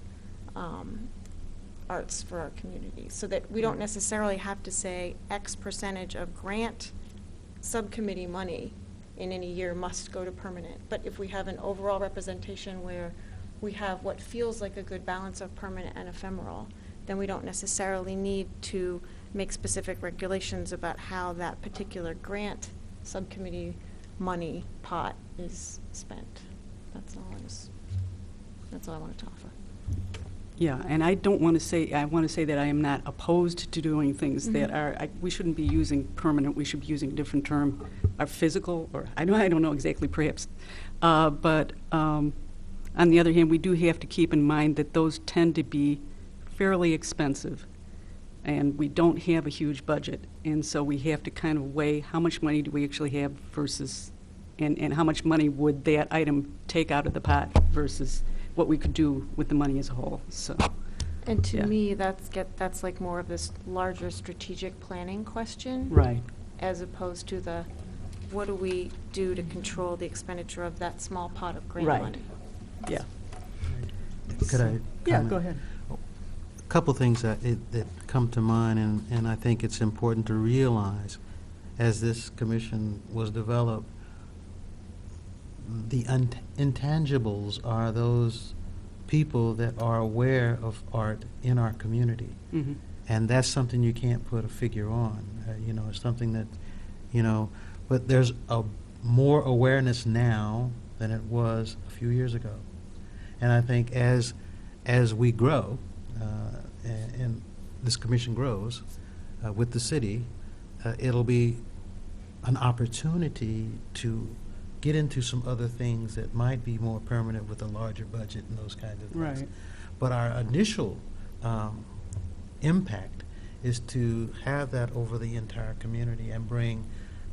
arts for our community, so that we don't necessarily have to say X percentage of grant subcommittee money in any year must go to permanent. But if we have an overall representation where we have what feels like a good balance of permanent and ephemeral, then we don't necessarily need to make specific regulations about how that particular grant subcommittee money pot is spent. That's all I wanted to offer. Yeah, and I don't want to say, I want to say that I am not opposed to doing things that are, we shouldn't be using permanent, we should be using a different term, or physical, or I don't know exactly perhaps. But on the other hand, we do have to keep in mind that those tend to be fairly expensive, and we don't have a huge budget, and so we have to kind of weigh how much money do we actually have versus, and how much money would that item take out of the pot versus what we could do with the money as a whole. So, And to yeah. me, that's like more of this larger strategic planning question. Right. As opposed to the, what do we do to control the expenditure of that small pot of grant Right. money? Yeah. Could I Yeah, comment? go ahead. A couple things that come to mind, and I think it's important to realize as this commission was developed, the intangibles are those people that are aware of art in our community. Mhm. And that's something you can't put a figure on. It's something that, but there's a more awareness now than it was a few years ago. And I think as we grow, and this commission grows with the city, it'll be an opportunity to get into some other things that might be more permanent with a larger budget and those kinds of things. Right. But our initial impact is to have that over the entire community and bring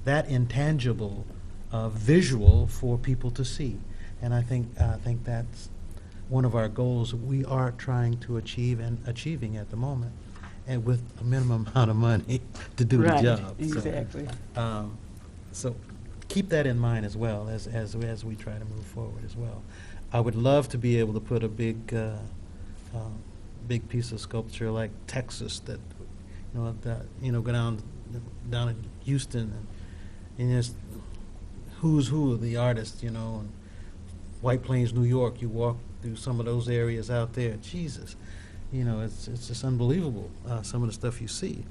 that intangible visual for people to see. And I think that's one of our goals we are trying to achieve and achieving at the moment, and with a minimum amount of money to do Right, the job. exactly. So keep that in mind as well as we try to move forward as well. I would love to be able to put a big piece of sculpture like Texas that go down in Houston and just who's who of the artists, and White Plains, New York. You walk through some of those areas out there. Jesus, it's just unbelievable some of the stuff you see.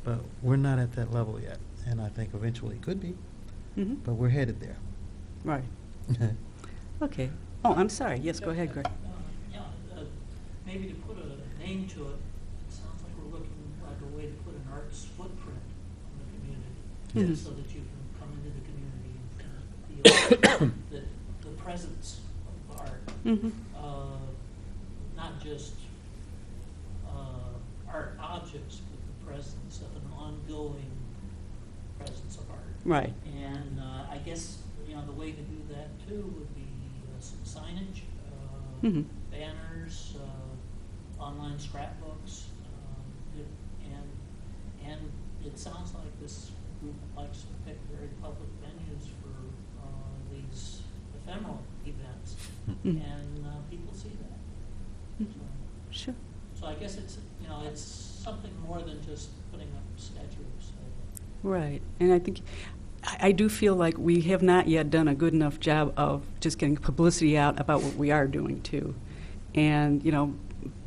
But we're not at that level yet, and I think eventually it could be. Mhm. But we're headed there. Right. Okay. Oh, I'm sorry. Yes, go ahead, Greg. Maybe to put a name to it, it sounds like we're looking like a way to put an arts footprint on the community, Mhm. so that you can come into the community and feel the presence of art, Mhm. not just art objects, but the presence of an ongoing presence of art. Right. And I guess, the way to do that too would be some signage, Mhm. banners, online scrapbooks, and it sounds like this group likes to pick very public venues for these ephemeral events, Mhm. and people see that. Sure. So I guess it's something more than just putting up Right, and I think, I do feel like we have not yet done a good enough job of just getting publicity out about what we are doing, too. And,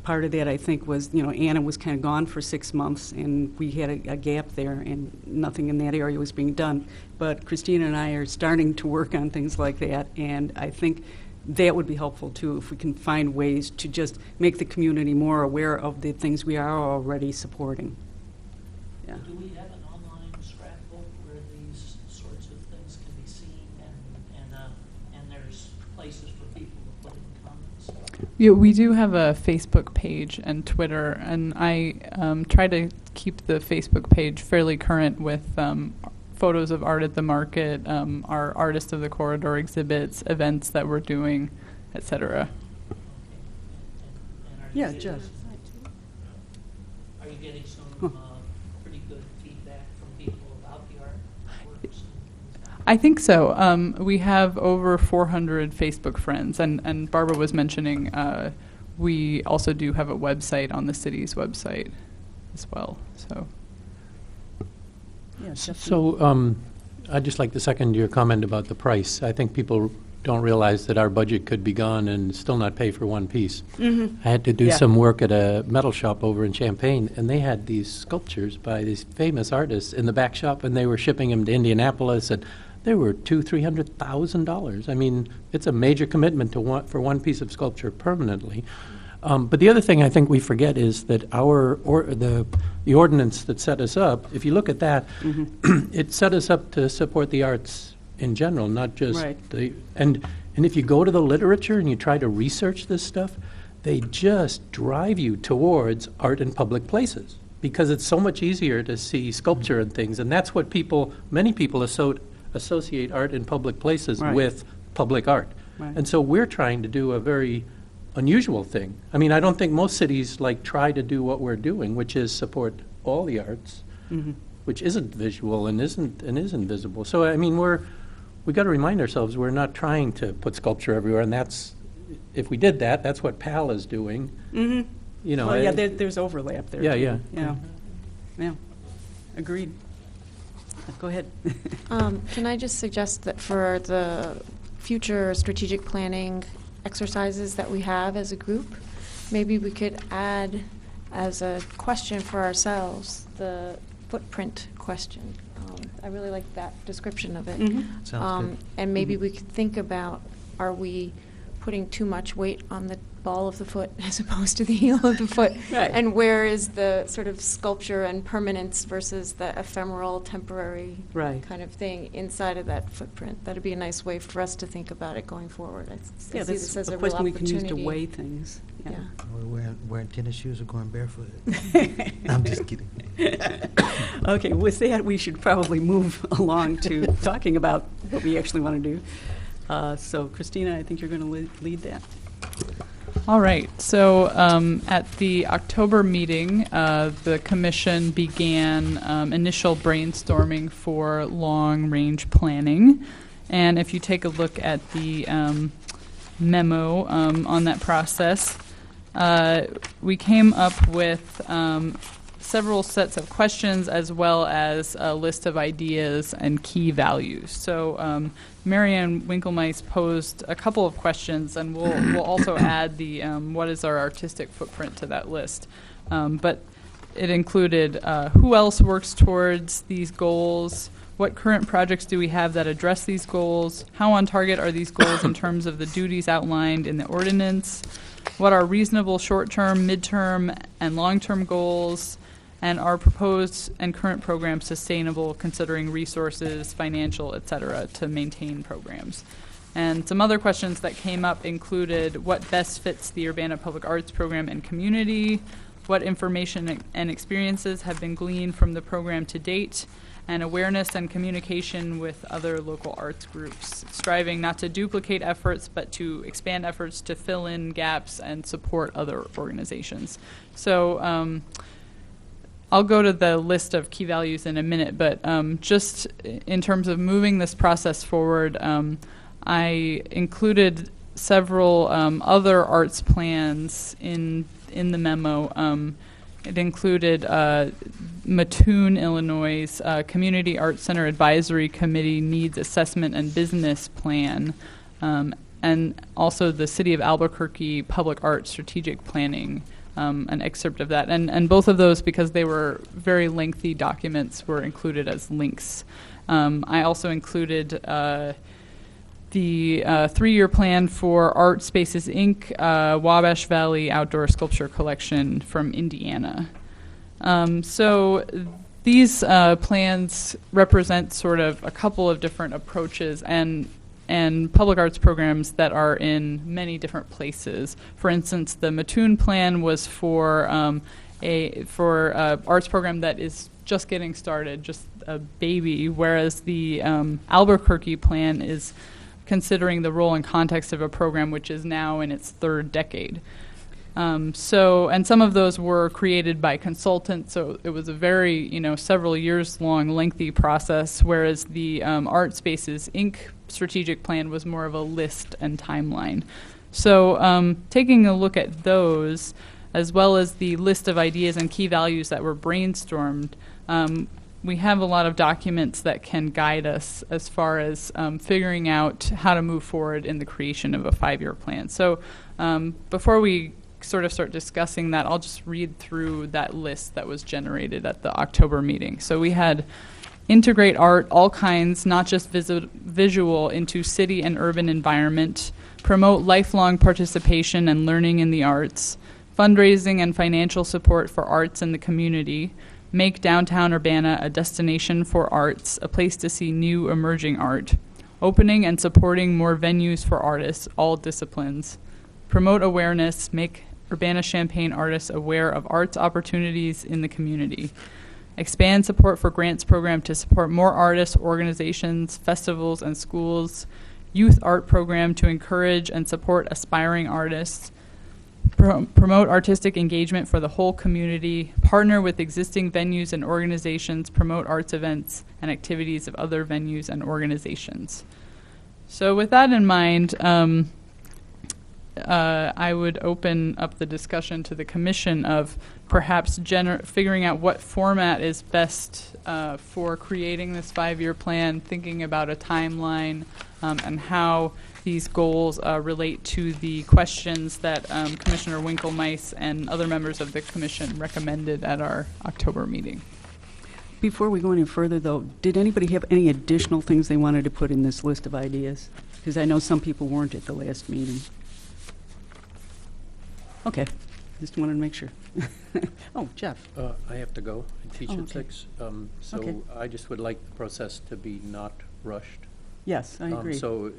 part of that, I think, was, Anna was kind of gone for 6 months, and we had a gap there, and nothing in that area was being done. But Christina and I are starting to work on things like that, and I think that would be helpful, too, if we can find ways to just make the community more aware of the things we are already supporting. Yeah. Do we have an online scrapbook where these sorts of things can be seen and there's places for people to put in comments? Yeah, we do have a Facebook page and Twitter, and I try to keep the Facebook page fairly current with photos of art at the market, our Artist of the Corridor exhibits, events that we're doing, etc. Yeah, Jeff. Are you getting some pretty good feedback from people about the artworks? I think so. We have over 400 Facebook friends, and Barbara was mentioning we also do have a website on the city's website as well. So. Yeah, So I'd just like to second your comment about the price. I think people don't realize that our budget could be gone and still not pay for one piece. Mm-hmm. I had to do Yeah. some work at a metal shop over in Champaign, and they had these sculptures by these famous artists in the back shop, and they were shipping them to Indianapolis, and they were $200,000-$300,000. I mean, it's a major commitment to for one piece of sculpture permanently. But the other thing I think we forget is that the ordinance that set us up, if you look at that, it set us up to support the arts in general, not just Right. and if you go to the literature and you try to research this stuff, they just drive you towards art in public places because it's so much easier to see sculpture and things, and that's what many people associate art in public places Right. with public art. Right. And so we're trying to do a very unusual thing. I mean, I don't think most cities try to do what we're doing, which is support all the arts, which isn't visual and isn't visible. So I mean, we got to remind ourselves we're not trying to put sculpture everywhere, and if we did that, that's what PAL is doing. Mm-hmm. Well, yeah, there's overlap there. Yeah, too. yeah. Yeah. Agreed. Go ahead. Can I just suggest that for the future strategic planning exercises that we have as a group, maybe we could add as a question for ourselves the footprint question. I really like that description of it. Sounds good. And maybe we could think about, are we putting too much weight on the ball of the foot as opposed to the heel of the foot? Right. And where is the sort of sculpture and permanence versus the ephemeral, temporary Right. kind of thing inside of that footprint? That'd be a nice way for us to think about it going forward. I see Yeah, this that's as a a real question we can use opportunity. to weigh things. Yeah. We're wearing tennis shoes or going barefoot. I'm just kidding. Okay, with that, we should probably move along to talking about what we actually want to do. So, Christina, I think you're going to lead that. All right. So at the October meeting, the commission began initial brainstorming for long-range planning. And if you take a look at the memo on that process, we came up with several sets of questions as well as a list of ideas and key values. So Marianne Winkelmeis posed a couple of questions, and we'll also add the what is our artistic footprint to that list. But it included who else works towards these goals, what current projects do we have that address these goals, how on target are these goals in terms of the duties outlined in the ordinance, what are reasonable short-term, mid-term, and long-term goals, and are proposed and current programs sustainable considering resources, financial, et cetera, to maintain programs. And some other questions that came up included what best fits the Urbana Public Arts program and community, what information and experiences have been gleaned from the program to date, and awareness and communication with other local arts groups, striving not to duplicate efforts, but to expand efforts to fill in gaps and support other organizations. So I'll go to the list of key values in a minute, but just in terms of moving this process forward, I included several other arts plans in the memo. It included Mattoon, Illinois' Community Arts Center Advisory Committee Needs Assessment and Business Plan, and also the City of Albuquerque Public Art Strategic Planning, an excerpt of that. And both of those, because they were very lengthy documents, were included as links. I also included the 3-year plan for Art Spaces, Inc., Wabash Valley Outdoor Sculpture Collection from Indiana. So these plans represent sort of a couple of different approaches and public arts programs that are in many different places. For instance, the Mattoon plan was for arts program that is just getting started, just a baby, whereas the Albuquerque plan is considering the role and context of a program which is now in its 3rd decade. And some of those were created by consultants, so it was a very, several years long, lengthy process, whereas the Art Spaces, Inc. strategic plan was more of a list and timeline. So taking a look at those, as well as the list of ideas and key values that were brainstormed, we have a lot of documents that can guide us as far as figuring out how to move forward in the creation of a 5-year plan. So before we sort of start discussing that, I'll just read through that list that was generated at the October meeting. So we had integrate art, all kinds, not just visual, into city and urban environment, promote lifelong participation and learning in the arts, fundraising and financial support for arts in the community, make downtown Urbana a destination for arts, a place to see new emerging art, opening and supporting more venues for artists, all disciplines, promote awareness, make Urbana-Champaign artists aware of arts opportunities in the community, expand support for grants program to support more artists, organizations, festivals, and schools, youth art program to encourage and support aspiring artists, promote artistic engagement for the whole community, partner with existing venues and organizations, promote arts events and activities of other venues and organizations. So with that in mind, I would open up the discussion to the commission of perhaps figuring out what format is best for creating this 5-year plan, thinking about a timeline, and how these goals relate to the questions that Commissioner Winklemeis and other members of the commission recommended at our October meeting. Before we go any further, though, did anybody have any additional things they wanted to put in this list of ideas? Because I know some people weren't at the last meeting. Okay, just wanted to make sure. Oh, Jeff. I have to go. I teach Oh, at okay. 6. So Okay. I just would like the process to be not rushed. Yes, I agree. So,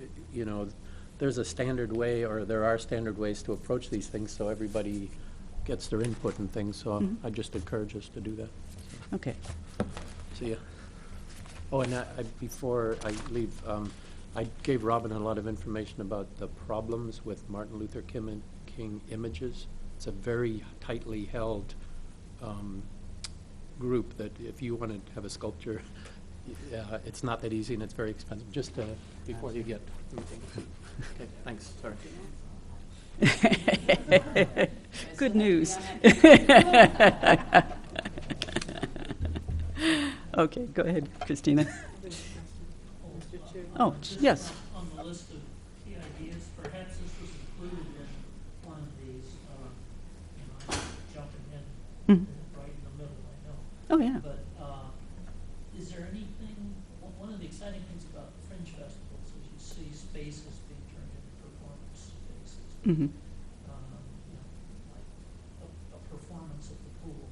there's a standard way, or there are standard ways to approach these things, so everybody gets their input and things. So I just encourage us to do that. Okay. See ya. Oh, and before I leave, I gave Robin a lot of information about the problems with Martin Luther King images. It's a very tightly held group that if you want to have a sculpture, it's not that easy and it's very expensive. Just before you get anything. Okay, thanks. Sorry. Good news. Okay, go ahead, Christina. Oh, yes. On the list of key ideas, perhaps this was included in one of these, I'm jumping in right in the middle, I know. Oh, yeah. But is there anything, one of the exciting things about Fringe festivals is you see spaces being turned into performance spaces. Mm-hmm. Like a performance at the pool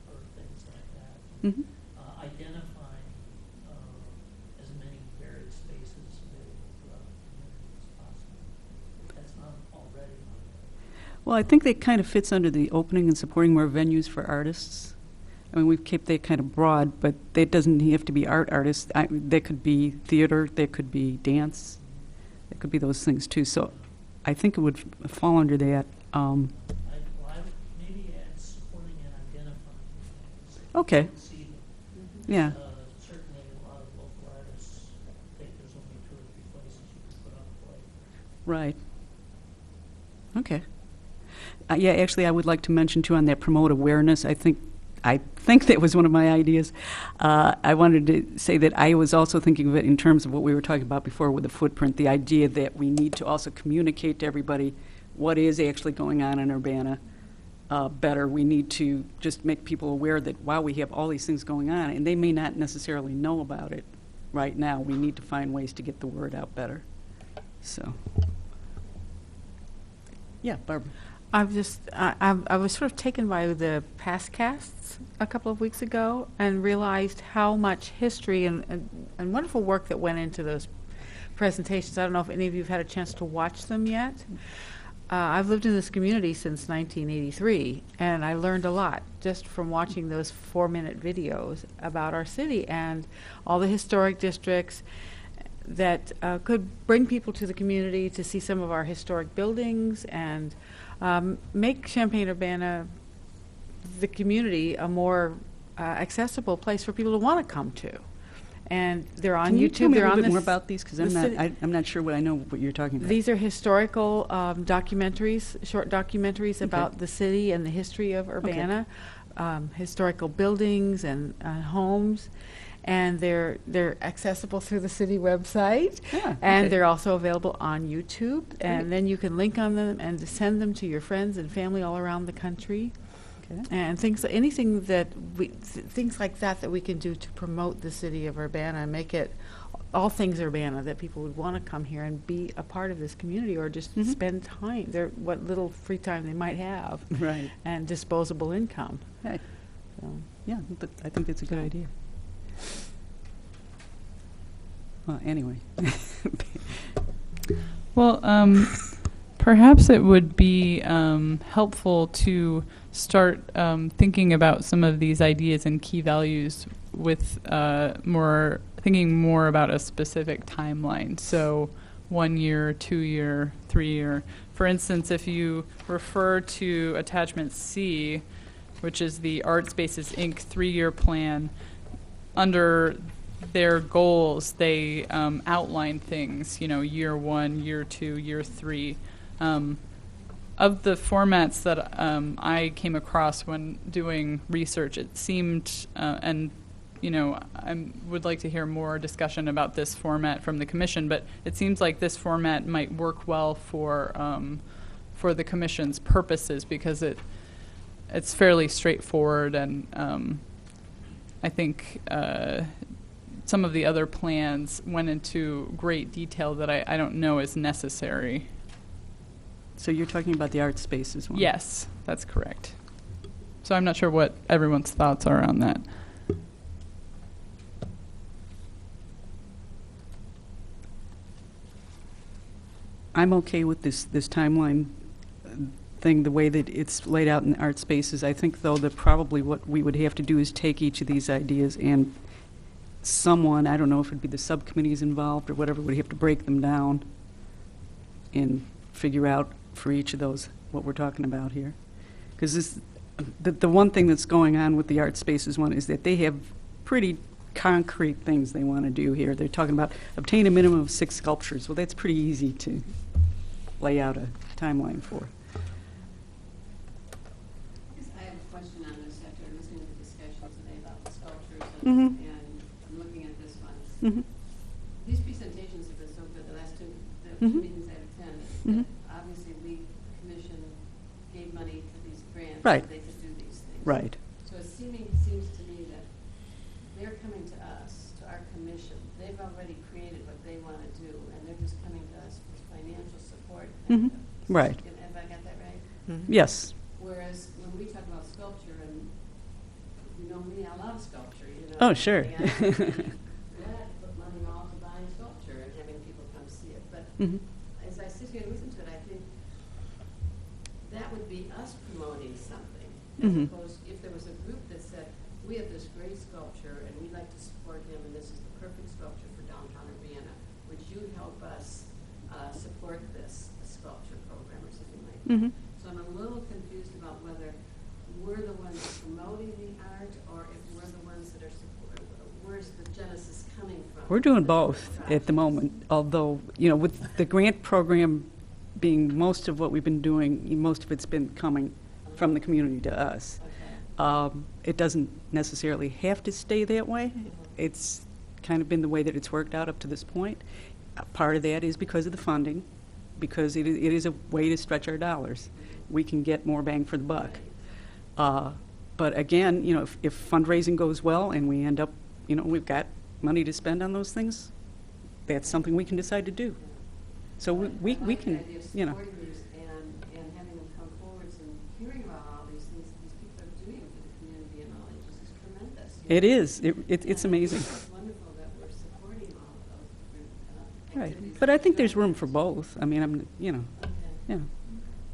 or things like that. Mm-hmm. Identifying as many varied spaces available throughout the community as possible. If that's not already on there. Well, I think that kind of fits under the opening and supporting more venues for artists. I mean, we've kept that kind of broad, but that doesn't have to be artists. They could be theater, they could be dance, it could be those things too. So I think it would fall under that. I would maybe add supporting and identifying things. Okay. You can see them. Yeah. Certainly a lot of local artists think there's only 2 or 3 places you can put on a play. Right. Okay. Yeah, actually, I would like to mention, too, on that promote awareness, I think that was one of my ideas. I wanted to say that I was also thinking of it in terms of what we were talking about before with the footprint, the idea that we need to also communicate to everybody what is actually going on in Urbana better. We need to just make people aware that, wow, we have all these things going on, and they may not necessarily know about it right now. We need to find ways to get the word out better. So, yeah, Barbara. I was sort of taken by the past casts a couple of weeks ago and realized how much history and wonderful work that went into those presentations. I don't know if any of you have had a chance to watch them yet. I've lived in this community since 1983, and I learned a lot just from watching those 4-minute videos about our city and all the historic districts that could bring people to the community to see some of our historic buildings and make Champaign-Urbana, the community, a more accessible place for people to want to come to. And they're on Can YouTube. you tell me a they're little on bit more this- about these? Because I'm not sure what I know what you're talking about. These are historical documentaries, short documentaries about the city and the history of Urbana, historical buildings and homes. And they're accessible through the city website, and they're also available on YouTube. And then you can link on them and send them to your friends and family all around the country. Okay. And things like that we can do to promote the city of Urbana and make it all things Urbana, that people would want to come here and be a part of this community or just spend time, what little free time they might have, Right. and disposable income. Right. So. Yeah, I think that's a good idea. Well, anyway. Well, perhaps it would be helpful to start thinking about some of these ideas and key values with thinking more about a specific timeline. So 1 year, 2 year, 3 year. For instance, if you refer to attachment C, which is the Art Spaces Inc. 3-year plan, under their goals, they outline things, year 1, year 2, year 3. Of the formats that I came across when doing research, it seemed, I would like to hear more discussion about this format from the commission, but it seems like this format might work well for the commission's purposes because it's fairly straightforward, and I think some of the other plans went into great detail that I don't know is necessary. So you're talking about the art spaces one? Yes, that's correct. So I'm not sure what everyone's thoughts are on that. I'm okay with this timeline thing, the way that it's laid out in the art spaces. I think, though, that probably what we would have to do is take each of these ideas and someone, I don't know if it'd be the subcommittees involved or whatever, would have to break them down and figure out for each of those what we're talking about here. Because the one thing that's going on with the art spaces one is that they have pretty concrete things they want to do here. They're talking about obtain a minimum of 6 sculptures. Well, that's pretty easy to lay out a timeline for. I have a question on this after listening to the discussions today about the sculptures Mhm. and I'm looking at this one. Mhm. These presentations have been so good, the last two Mhm. meetings I've attended. Mhm. That obviously, we, commission, gave money to these grants Right. so they could do these things. Right. So it seems to me that they're coming to us, to our commission. They've already created what they want to do, and they're just coming to us with financial support. Mhm. Right. Have I got that right? Yes. Whereas when we talk about sculpture, and you know me, I love sculpture, Oh, sure. and I'm glad to put money all to buying sculpture and having people come see it. But Mhm. as I sit here and listen to it, I think that would be us promoting something. As Mhm. opposed, if there was a group that said, we have this great sculpture and we'd like to support him and this is the perfect sculpture for downtown Urbana, would you help us support this sculpture program or something like that? Mhm. So I'm a little confused about whether we're the ones promoting the art or if we're the ones that are where's the genesis coming from? We're doing both at the moment, although, with the grant program being most of what we've been doing, most of it's been coming from the community to us. It doesn't necessarily have to stay that way. It's kind of been the way that it's worked out up to this point. Part of that is because of the funding, because it is a way to stretch our dollars. We can get more bang for the buck. But again, you know, if fundraising goes well and we end up, you know, we've got money to spend on those things, that's something we can decide to do. So we can, you know. And having them come forward and hearing about all these things these people are doing for the community and all, it just is tremendous. It is. It's amazing. It's wonderful that we're supporting all of those different Right. activities. But I think there's room for both. I mean, I'm, you know, yeah.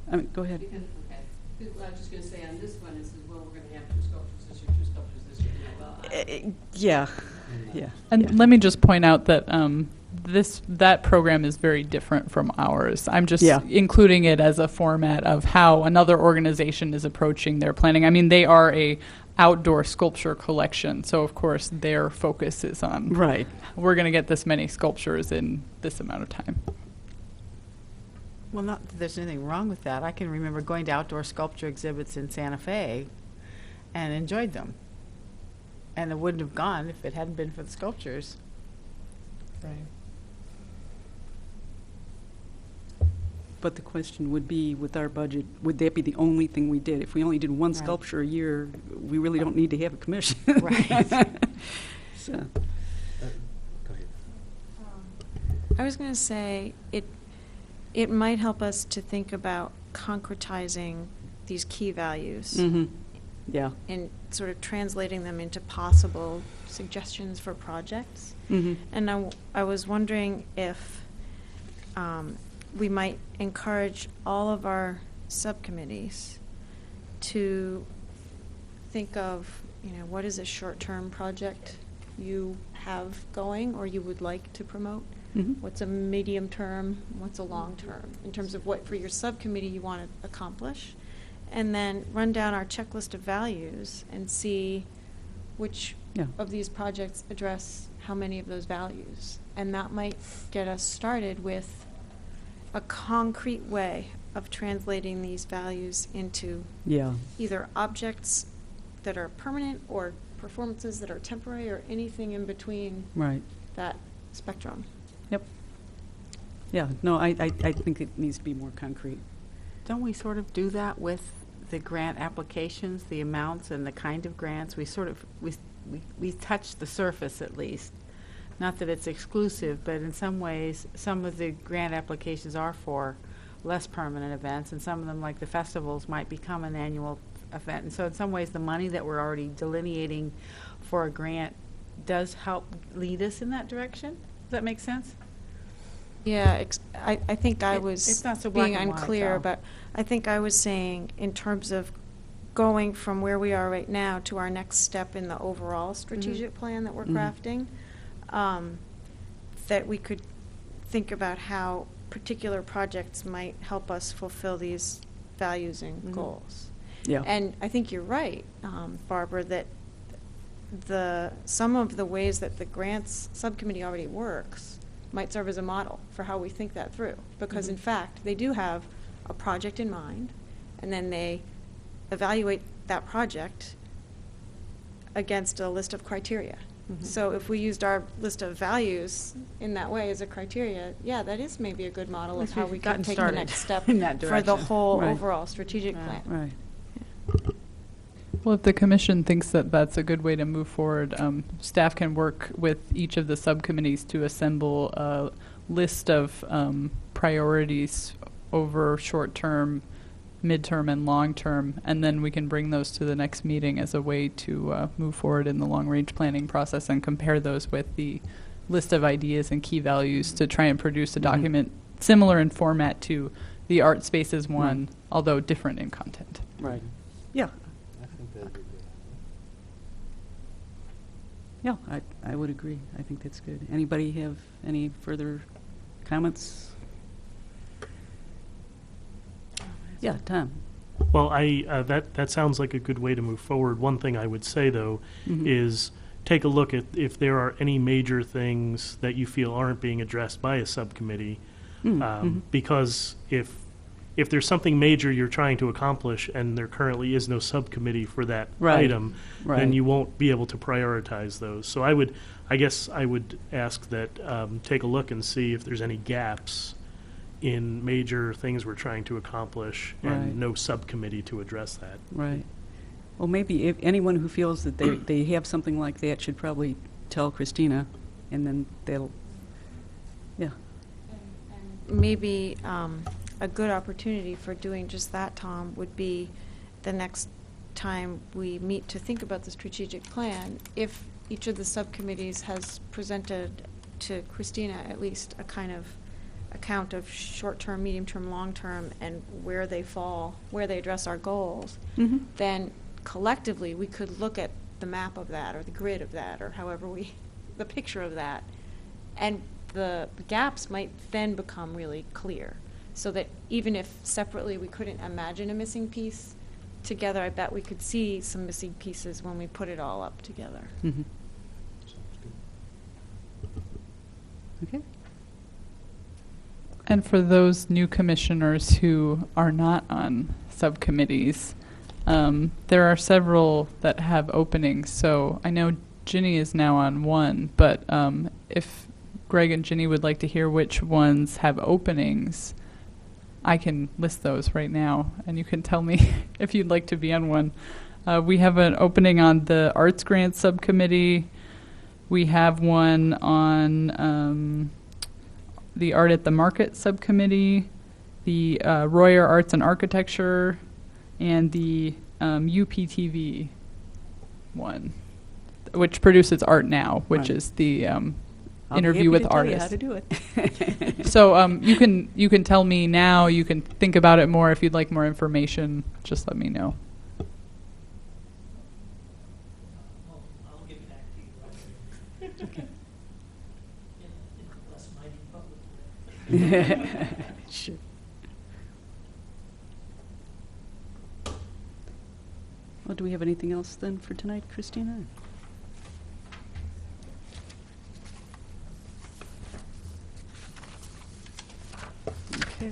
I mean, go ahead. Because, I was just going to say on this one, it says, well, we're going to have 2 sculptures this year, 2 sculptures this year. Well, Yeah. And let me just point out that that program is very different from ours. I'm just including it as a format of how another organization is approaching their planning. I mean, they are a outdoor sculpture collection, so of course their focus is on we're going to get this many sculptures in this amount of time. Well, not that there's anything wrong with that. I can remember going to outdoor sculpture exhibits in Santa Fe and enjoyed them. And it wouldn't have gone if it hadn't been for the sculptures. Right. But the question would be, with our budget, would that be the only thing we did? If we only did one sculpture a year, we really don't need to have a commission. Right. So. Go ahead. I was going to say it might help us to think about concretizing these key values Yeah. and sort of translating them into possible suggestions for projects. And I was wondering if we might encourage all of our subcommittees to think of, you know, what is a short-term project you have going or you would like to promote? What's a medium term? What's a long term? In terms of what for your subcommittee you want to accomplish. And then run down our checklist of values and see which of these projects address how many of those values. And that might get us started with a concrete way of translating these values into either objects that are permanent or performances that are temporary or anything in between that spectrum. Yep. Yeah, no, I think it needs to be more concrete. Don't we sort of do that with the grant applications, the amounts and the kind of grants? We sort of, we touch the surface at least. Not that it's exclusive, but in some ways, some of the grant applications are for less permanent events, and some of them, like the festivals, might become an annual event. And so in some ways, the money that we're already delineating for a grant does help lead us in that direction. Does that make sense? Yeah, I think I was it's not so black being and white, unclear, though. but I think I was saying in terms of going from where we are right now to our next step in the overall strategic plan that we're crafting, that we could think about how particular projects might help us fulfill these values and goals. Yeah. And I think you're right, Barbara, that some of the ways that the grants subcommittee already works might serve as a model for how we think that through. Because in fact, they do have a project in mind, and then they evaluate that project against a list of criteria. So if we used our list of values in that way as a criteria, that is maybe a good model of how we can take the next step in that for the direction. whole Right. overall strategic plan. Right. Well, if the commission thinks that that's a good way to move forward, staff can work with each of the subcommittees to assemble a list of priorities over short-term, mid-term, and long-term, and then we can bring those to the next meeting as a way to move forward in the long-range planning process and compare those with the list of ideas and key values to try and produce a document similar in format to the Art Spaces one, although different in content. Right. Yeah. I think that'd be good. Yeah, I would agree. I think that's good. Anybody have any further comments? Yeah, Tom. Well, that sounds like a good way to move forward. One thing I would say, though, is take a look at if there are any major things that you feel aren't being addressed by a subcommittee. Because if there's something major you're trying to accomplish and there currently is no subcommittee for that Right. item, Right. then you won't be able to prioritize those. So I guess I would ask that, take a look and see if there's any gaps in major things we're trying to accomplish Right. and no subcommittee to address that. Right. Well, maybe if anyone who feels that they have something like that should probably tell Christina, and then they'll, yeah. Maybe a good opportunity for doing just that, Tom, would be the next time we meet to think about the strategic plan, if each of the subcommittees has presented to Christina at least a kind of account of short-term, medium-term, long-term, and where they fall, where they address our goals, then collectively we could look at the map of that, or the grid of that, or however the picture of that, and the gaps might then become really clear. So that even if separately we couldn't imagine a missing piece, together I bet we could see some missing pieces when we put it all up together. Okay. And for those new commissioners who are not on subcommittees, there are several that have openings. So I know Ginny is now on one, but if Greg and Ginny would like to hear which ones have openings, I can list those right now, and you can tell me if you'd like to be on one. We have an opening on the Arts Grants Subcommittee. We have one on the Art at the Market Subcommittee, the Royer Arts and Architecture, and the UPTV one, which produces Art Now, which Right. is the I'll be interview happy with to tell you artists. how to do it. So you can tell me now. You can think about it more. If you'd like more information, just let me know. I'll get back to you right away. In a less mighty public way. Sure. Well, do we have anything else then for tonight, Christina? Okay.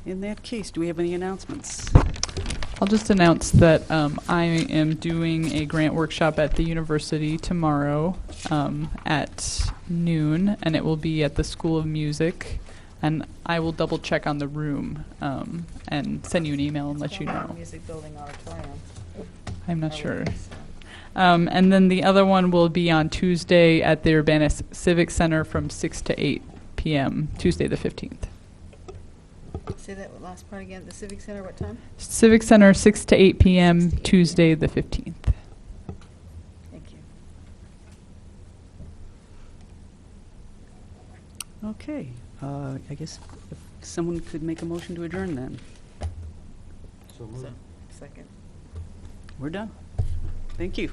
In that case, do we have any announcements? I'll just announce that I am doing a grant workshop at the university tomorrow at noon, and it will be at the School of Music. And I will double check on the room and send you an email and let you know. Music Building Auditorium. I'm not sure. And then the other one will be on Tuesday at the Urbana Civic Center from 6 to 8 p.m., Tuesday the 15th. Say that last part again. The Civic Center, what time? Civic Center, 6 to 8 p.m., Tuesday the 15th. Thank you. Okay. I guess if someone could make a motion to adjourn then. So moved. Second. We're done. Thank you.